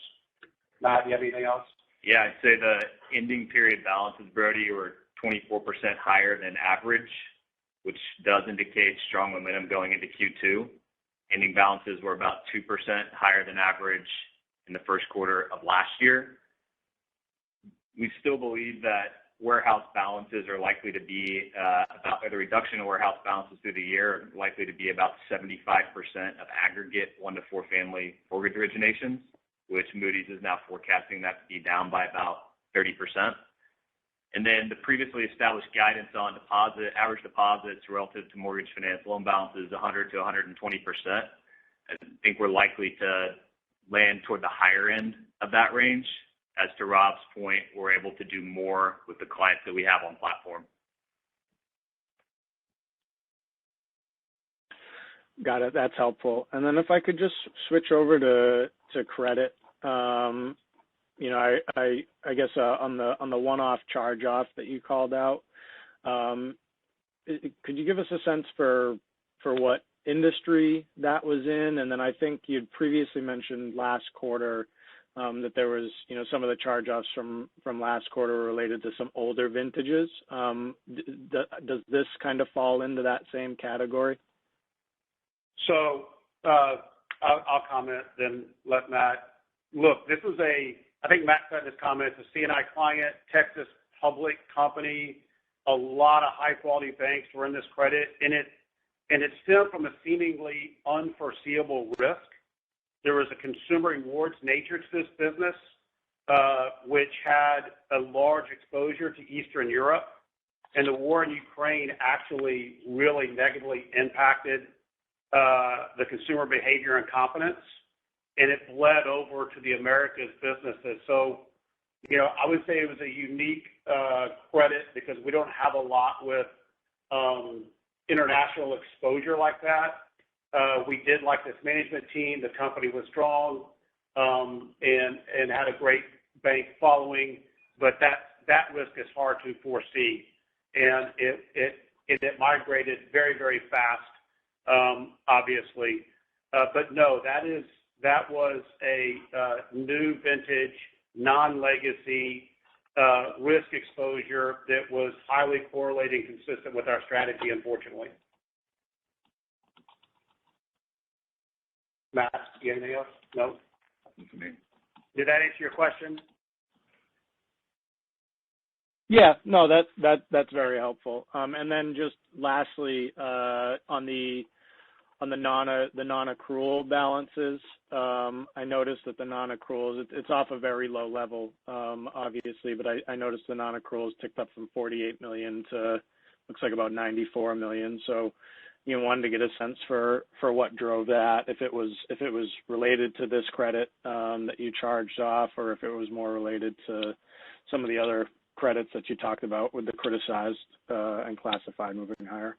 Matt, do you have anything else? Yeah, I'd say the ending period balances, Brody, were 24% higher than average, which does indicate strong momentum going into Q2. Ending balances were about 2% higher than average in the first quarter of last year. We still believe that warehouse balances are likely to be the reduction in warehouse balances through the year are likely to be about 75% of aggregate 1 to 4 family mortgage originations, which Moody's is now forecasting that to be down by about 30%. And then the previously established guidance on average deposits relative to mortgage finance loan balances, 100 to 120%. I think we're likely to land toward the higher end of that range. As to Rob's point, we're able to do more with the clients that we have on platform. Got it. That's helpful. And then if I could just switch over to credit, I guess on the one-off charge-off that you called out, could you give us a sense for what industry that was in? And then I think you'd previously mentioned last quarter that there was, some of the charge-offs from last quarter related to some older vintages. Does this kind of fall into that same category? So I'll comment, then let Matt. Look, this is I think Matt said in his comments, a C&I client, Texas public company, a lot of high-quality banks were in this credit, and it stemmed from a seemingly unforeseeable risk. There was a consumer rewards nature to this business, which had a large exposure to Eastern Europe, and the war in Ukraine actually really negatively impacted the consumer behavior and confidence, and it bled over to the Americas businesses. So, I would say it was a unique credit because we don't have a lot with international exposure like that. We did like this management team. The company was strong and had a great bank following, but that risk is hard to foresee, and it migrated very, very fast, obviously. But no, that was a new vintage, non-legacy risk exposure that was highly correlating, consistent with our strategy, unfortunately. Matt, you have anything else? No? Did that answer your question? Yeah, no, that's very helpful. And then just lastly, on the non-accrual balances, I noticed that the non-accruals, it's off a very low level, obviously, but I noticed the non-accruals ticked up from $48 million to looks like about $94 million. So, wanted to get a sense for what drove that, if it was related to this credit that you charged off, or if it was more related to some of the other credits that you talked about with the criticized and classified moving higher.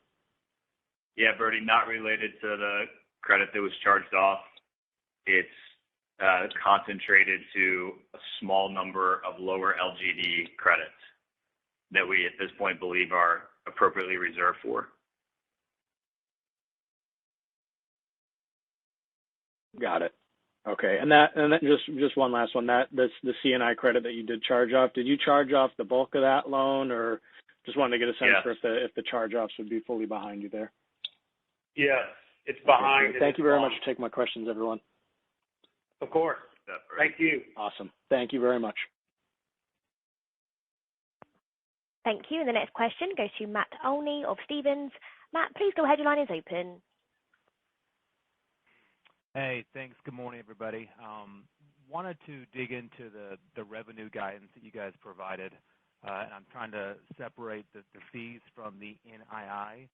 Yeah, Bertie, not related to the credit that was charged off. It's concentrated to a small number of lower LGD credits that we at this point believe are appropriately reserved for. Got it. Okay, and then just one last one. The C&I credit that you did charge off. Did you charge off the bulk of that loan, or just wanted to get a sense for if the charge-offs would be fully behind you there? Yes, it's behind. Okay, thank you very much for taking my questions, everyone. Of course. Thank you. Awesome. Thank you very much. Thank you. The next question goes to Matt Olney of Stephens. Matt, please go ahead. Your line is open. Hey, thanks. Good morning, everybody. Wanted to dig into the revenue guidance that you guys provided, and I'm trying to separate the fees from the NII.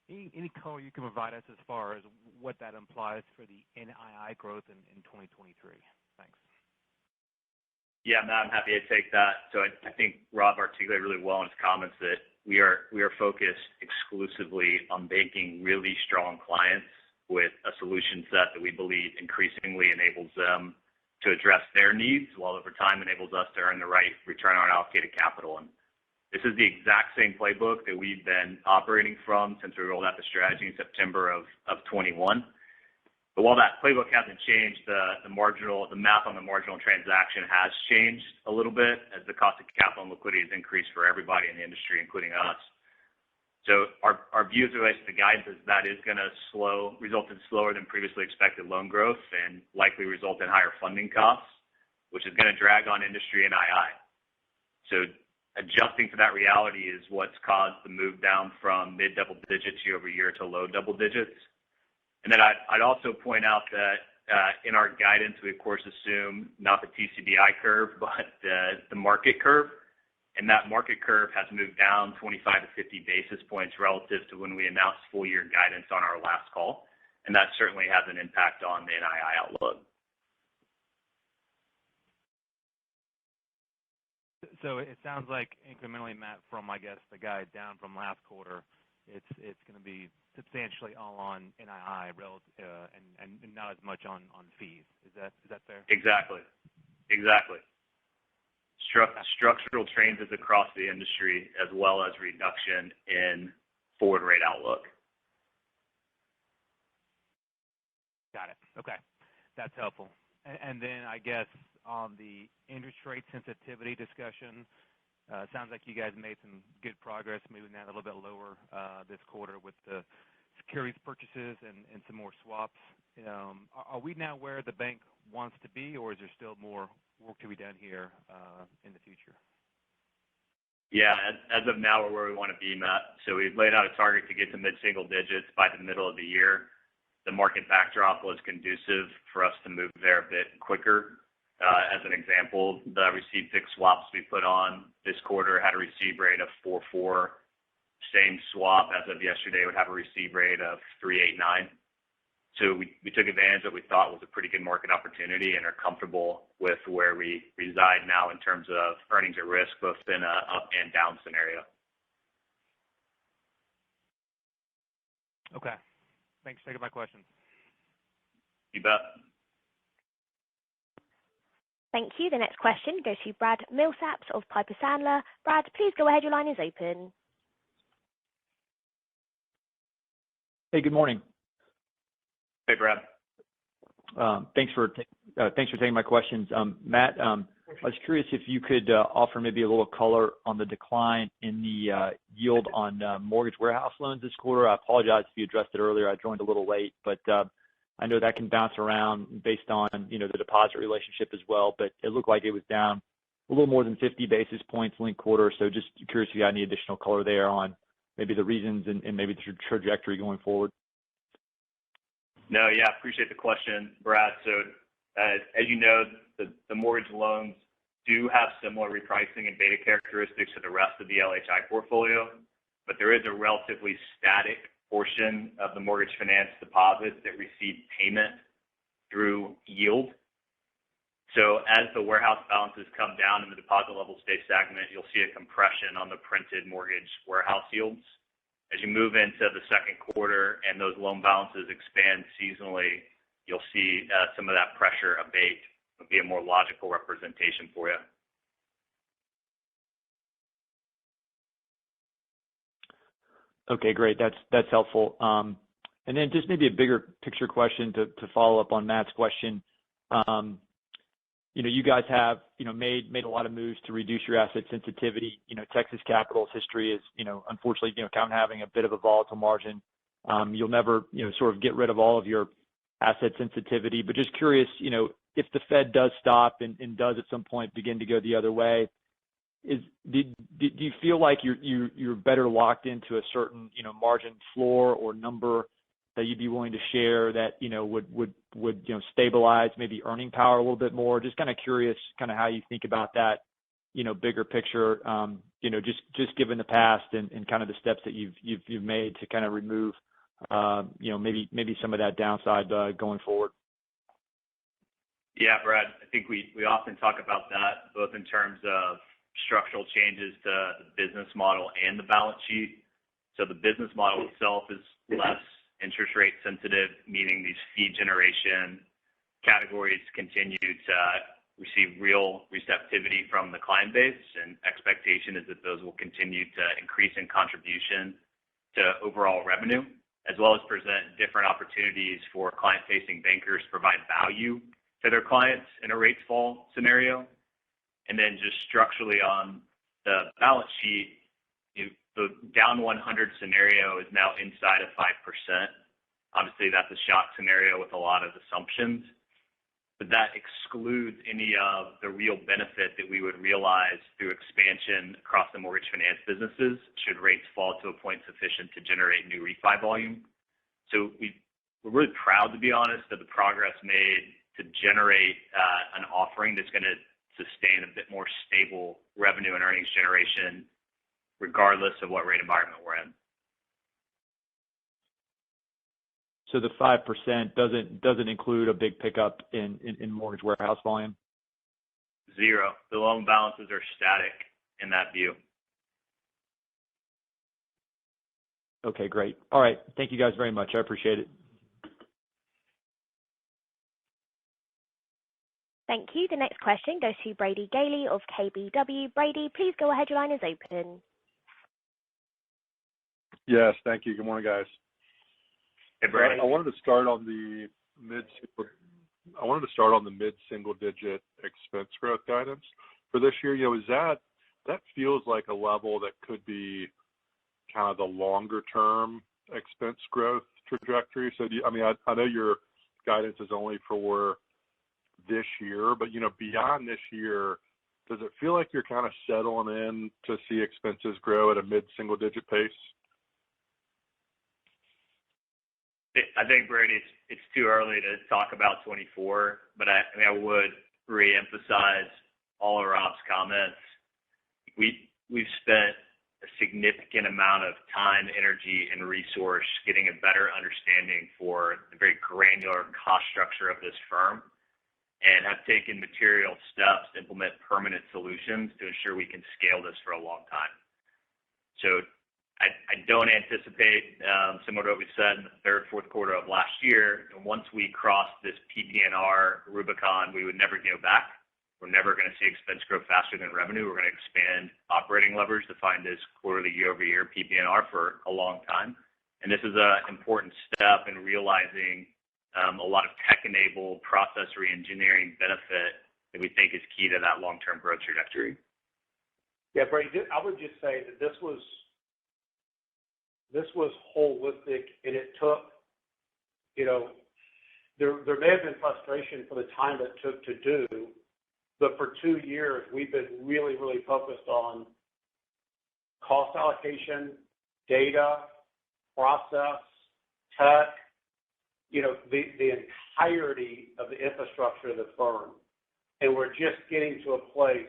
Any color you can provide us as far as what that implies for the NII growth in 2023? Thanks. Yeah, Matt, I'm happy to take that. So I think Rob articulated really well in his comments that we are focused exclusively on banking really strong clients with a solution set that we believe increasingly enables them to address their needs, while over time enables us to earn the right return on allocated capital. And this is the exact same playbook that we've been operating from since we rolled out the strategy in September of 21. But while that playbook hasn't changed, the math on the marginal transaction has changed a little bit as the cost of capital and liquidity has increased for everybody in the industry, including us. So our view as it relates to the guidance is that is going to result in slower than previously expected loan growth and likely result in higher funding costs, which is going to drag on industry NII. So adjusting to that reality is what's caused the move down from mid-double digits year over year to low double digits. And then I'd also point out that in our guidance, we of course assume not the TCBI curve, but the market curve. And that market curve has moved down 25 to 50 basis points relative to when we announced full year guidance on our last call. And that certainly has an impact on the NII outlook. So it sounds like incrementally, Matt, from, I guess, the guide down from last quarter, it's going to be substantially all on NII and not as much on fees. Is that fair? Exactly. Structural changes across the industry as well as reduction in forward rate outlook. Got it. Okay. That's helpful. And then I guess on the interest rate sensitivity discussion, sounds like you guys made some good progress moving that a little bit lower this quarter with the securities purchases and some more swaps. Are we now where the bank wants to be, or is there still more work to be done here in the future? Yeah, as of now, we're where we want to be, Matt. So we've laid out a target to get to mid-single digits by the middle of the year. The market backdrop was conducive for us to move there a bit quicker. As an example, the receive fixed swaps we put on this quarter had a receive rate of 4.4. Same swap as of yesterday would have a receive rate of 3.89. So we took advantage of what we thought was a pretty good market opportunity and are comfortable with where we reside now in terms of earnings at risk, both in a up and down scenario. Okay. Thanks for taking my questions. You bet. Thank you. The next question goes to Brad Milsaps of Piper Sandler. Brad, please go ahead. Your line is open. Hey, good morning. Hey, Brad. Thanks for taking my questions. Matt, I was curious if you could offer maybe a little color on the decline in the yield on mortgage warehouse loans this quarter. I apologize if you addressed it earlier. I joined a little late, but I know that can bounce around based on the deposit relationship as well. But it looked like it was down a little more than 50 basis points linked quarter. So just curious if you had any additional color there on maybe the reasons and maybe the trajectory going forward. No, yeah, appreciate the question, Brad. So as you know, the mortgage loans do have similar repricing and beta characteristics to the rest of the LHI portfolio, but there is a relatively static portion of the mortgage finance deposits that receive payment through yield. So as the warehouse balances come down and the deposit levels stay stagnant, you'll see a compression on the printed mortgage warehouse yields. As you move into the second quarter and those loan balances expand seasonally, you'll see some of that pressure abate. It'll be a more logical representation for you. Okay, great. That's helpful. And then just maybe a bigger picture question to follow up on Matt's question. You guys have made a lot of moves to reduce your asset sensitivity. Texas Capital's history is unfortunately kind of having a bit of a volatile margin. You'll never sort of get rid of all of your asset sensitivity, but just curious, if the Fed does stop and does at some point begin to go the other way, do you feel like you're better locked into a certain margin floor or number that you'd be willing to share that would stabilize maybe earning power a little bit more? Just kind of curious kind of how you think about that bigger picture, just given the past and kind of the steps that you've made to kind of remove maybe some of that downside going forward. Yeah, Brad, I think we often talk about that both in terms of structural changes to the business model and the balance sheet. So the business model itself is less interest rate sensitive, meaning these fee generation categories continue to receive real receptivity from the client base, and expectation is that those will continue to increase in contribution to overall revenue, as well as present different opportunities for client-facing bankers to provide value to their clients in a rates fall scenario. And then just structurally on the balance sheet, the down 100 scenario is now inside of 5%. Obviously, that's a shock scenario with a lot of assumptions, but that excludes any of the real benefit that we would realize through expansion across the mortgage finance businesses should rates fall to a point sufficient to generate new refi volume. So we're really proud, to be honest, of the progress made to generate an offering that's going to sustain a bit more stable revenue and earnings generation, regardless of what rate environment we're in. So the 5% doesn't include a big pickup in mortgage warehouse volume? Zero. The loan balances are static in that view. Okay, great. All right. Thank you guys very much. I appreciate it. Thank you. The next question goes to Brady Gailey of KBW. Brady, please go ahead. Your line is open. Yes, thank you. Good morning, guys. Hey, Brady. I wanted to start on the mid-single digit expense growth guidance for this year. Is that feels like a level that could be kind of the longer term expense growth trajectory. So I know your guidance is only for this year, but beyond this year, does it feel like you're kind of settling in to see expenses grow at a mid-single digit pace? I think, Brady, it's too early to talk about 24, but I would reemphasize all of Rob's comments. We've spent a significant amount of time, energy, and resource getting a better understanding for the very granular cost structure of this firm, and have taken material steps to implement permanent solutions to ensure we can scale this for a long time. So I don't anticipate, similar to what we said in the third, fourth quarter of last year, and once we cross this PPNR Rubicon, we would never go back. We're never going to see expense grow faster than revenue. We're going to expand operating leverage to find this quarterly year-over-year PPNR for a long time. And this is an important step in realizing a lot of tech-enabled process re-engineering benefit that we think is key to that long-term growth trajectory. Yeah, Brady, I would just say that this was holistic, and it took, there may have been frustration for the time it took to do, but for 2 years, we've been really, really focused on cost allocation, data, process, tech, the entirety of the infrastructure of the firm. And we're just getting to a place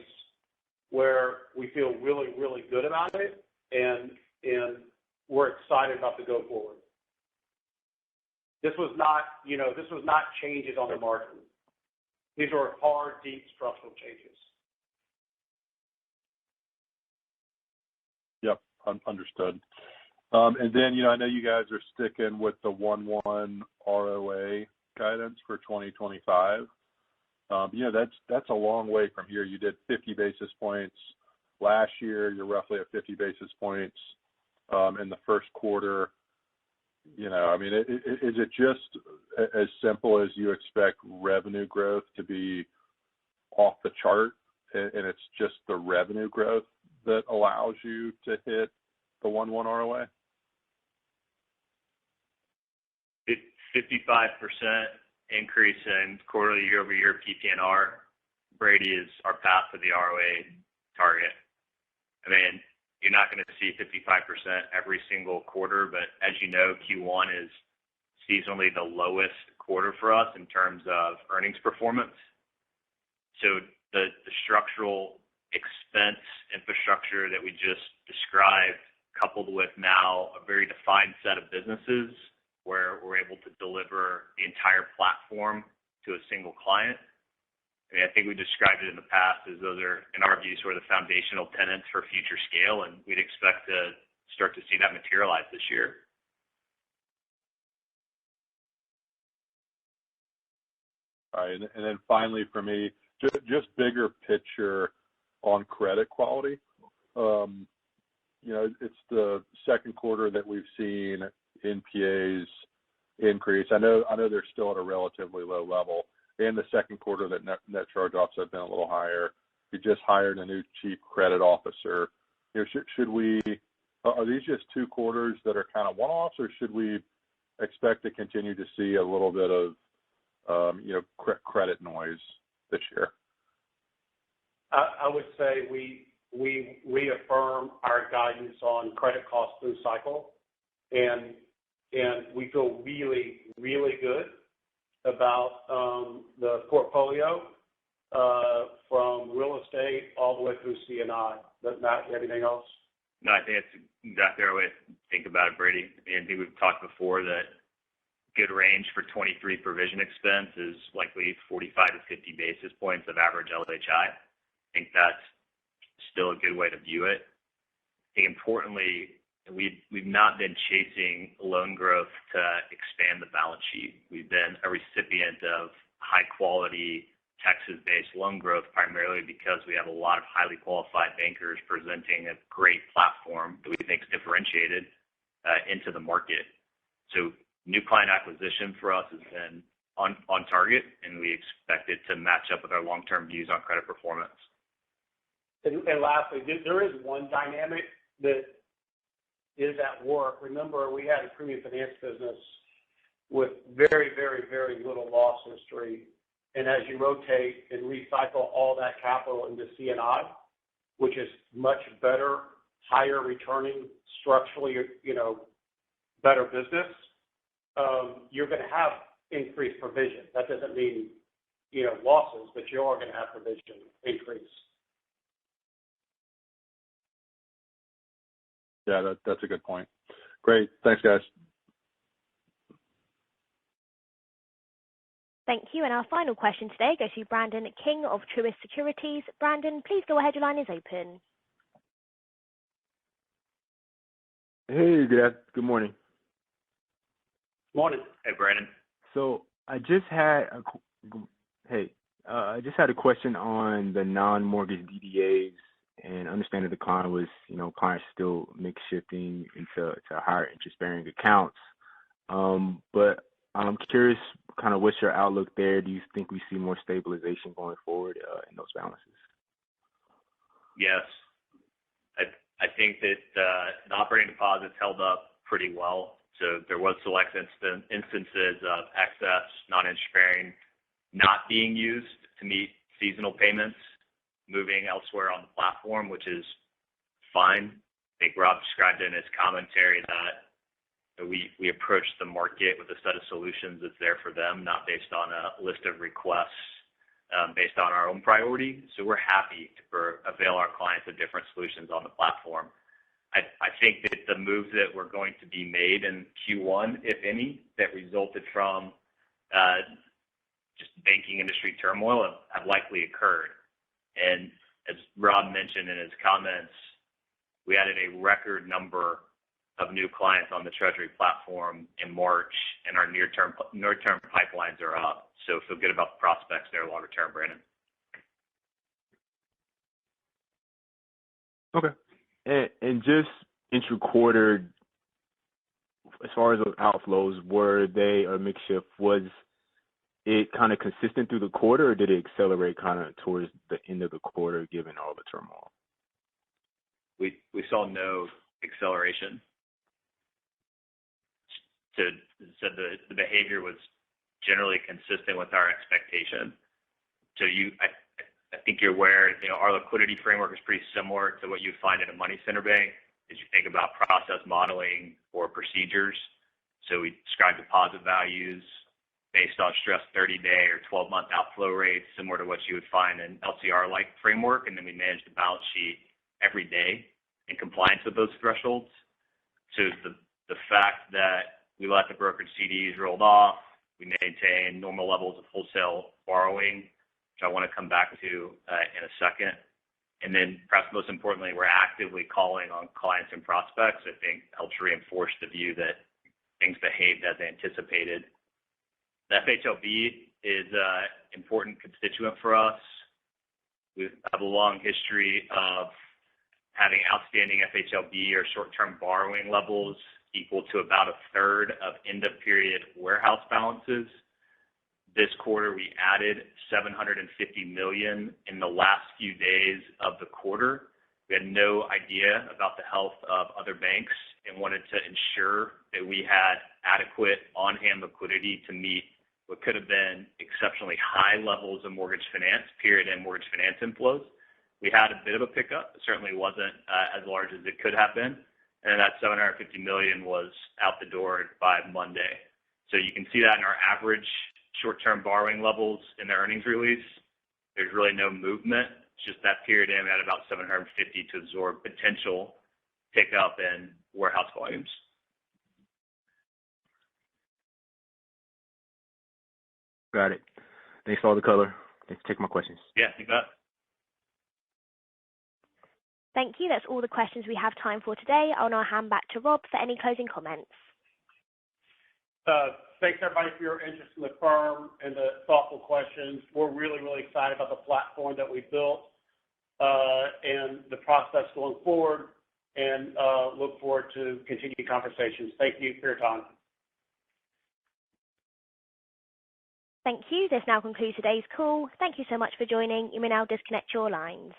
where we feel really, really good about it, and we're excited about the go forward. This was not changes on the margin. These are hard, deep structural changes. Yep, understood. And then, I know you guys are sticking with the 1.1 ROA guidance for 2025. That's a long way from here. You did 50 basis points last year. You're roughly at 50 basis points in the first quarter. Is it just as simple as you expect revenue growth to be off the chart, and it's just the revenue growth that allows you to hit the 1.1 ROA? It's 55% increase in quarterly year-over-year PPNR, Brady, is our path to the ROA target. You're not going to see 55% every single quarter, but as you know, Q1 is seasonally the lowest quarter for us in terms of earnings performance. So the structural expense infrastructure that we just described, coupled with now a very defined set of businesses where we're able to deliver the entire platform to a single client. I think we described it in the past as those are, in our view, sort of the foundational tenets for future scale, and we'd expect to start to see that materialize this year. All right. And then finally for me, just bigger picture on credit quality. It's the second quarter that we've seen NPAs increase. I know they're still at a relatively low level. In the second quarter that net charge-offs have been a little higher. You just hired a new chief credit officer. Are these just 2 quarters that are kind of one-offs, or should we expect to continue to see a little bit of credit noise this year? I would say we reaffirm our guidance on credit costs through cycle, and we feel really, really good about the portfolio from real estate all the way through C&I. Matt, anything else? No, I think that's exactly the way to think about it, Brady. I think we've talked before that good range for 23 provision expense is likely 45 to 50 basis points of average LHI. I think that's still a good way to view it. I think importantly, we've not been chasing loan growth to expand the balance sheet. We've been a recipient of high quality Texas-based loan growth primarily because we have a lot of highly qualified bankers presenting a great platform that we think is differentiated into the market. So new client acquisition for us has been on target, and we expect it to match up with our long-term views on credit performance. And lastly, there is one dynamic that is at work. Remember, we had a premium finance business with very, very, very little loss history. And as you rotate and recycle all that capital into C&I, which is much better, higher returning, structurally, better business, you're going to have increased provision. That doesn't mean, losses, but you are going to have provision increase. Yeah, that's a good point. Great. Thanks, guys. Thank you. And our final question today goes to Brandon King of Truist Securities. Brandon, please go ahead. Your line is open. Hey, good morning. Morning. Hey, Brandon. So I just had a question on the non-mortgage DDAs, and understand the decline was, clients still mix shifting into higher interest-bearing accounts. But I'm curious, kind of what's your outlook there? Do you think we see more stabilization going forward in those balances? Yes. I think that the operating deposits held up pretty well. So there was select instances of excess non-interest-bearing not being used to meet seasonal payments, moving elsewhere on the platform, which is fine. I think Rob described it in his commentary that we approach the market with a set of solutions that's there for them, not based on a list of requests, based on our own priority. So we're happy to avail our clients of different solutions on the platform. I think that the moves that were going to be made in Q1, if any, that resulted from just banking industry turmoil have likely occurred. And as Rob mentioned in his comments, we added a record number of new clients on the Treasury platform in March, and our near-term pipelines are up. So feel good about the prospects there longer term, Brandon. Okay. And just intra-quarter, as far as those outflows, were they a mix shift? Was it kind of consistent through the quarter, or did it accelerate kind of towards the end of the quarter given all the turmoil? We saw no acceleration. So the behavior was generally consistent with our expectation. So I think you're aware, our liquidity framework is pretty similar to what you find in a money center bank as you think about process modeling or procedures. So we describe deposit values based on stress 30-day or 12-month outflow rates, similar to what you would find in LCR-like framework, and then we manage the balance sheet every day in compliance with those thresholds. So the fact that we let the brokered CDs roll off, we maintain normal levels of wholesale borrowing, which I want to come back to in a second. And then perhaps most importantly, we're actively calling on clients and prospects. I think helps reinforce the view that things behaved as anticipated. The FHLB is an important constituent for us. We have a long history of having outstanding FHLB or short-term borrowing levels equal to about a third of end-of-period warehouse balances. This quarter, we added $750 million in the last few days of the quarter. We had no idea about the health of other banks and wanted to ensure that we had adequate on-hand liquidity to meet what could have been exceptionally high levels of mortgage finance, period end mortgage finance inflows. We had a bit of a pickup. It certainly wasn't as large as it could have been. And that $750 million was out the door by Monday. So you can see that in our average short-term borrowing levels in the earnings release. There's really no movement. It's just that period end at about 750 to absorb potential pickup in warehouse volumes. Got it. Thanks for all the color. Thanks for taking my questions. Yeah, you bet. Thank you. That's all the questions we have time for today. I'll now hand back to Rob for any closing comments. Thanks, everybody, for your interest in the firm and the thoughtful questions. We're really, really excited about the platform that we built and the process going forward, and look forward to continued conversations. Thank you for your time. Thank you. This now concludes today's call. Thank you so much for joining. You may now disconnect your lines.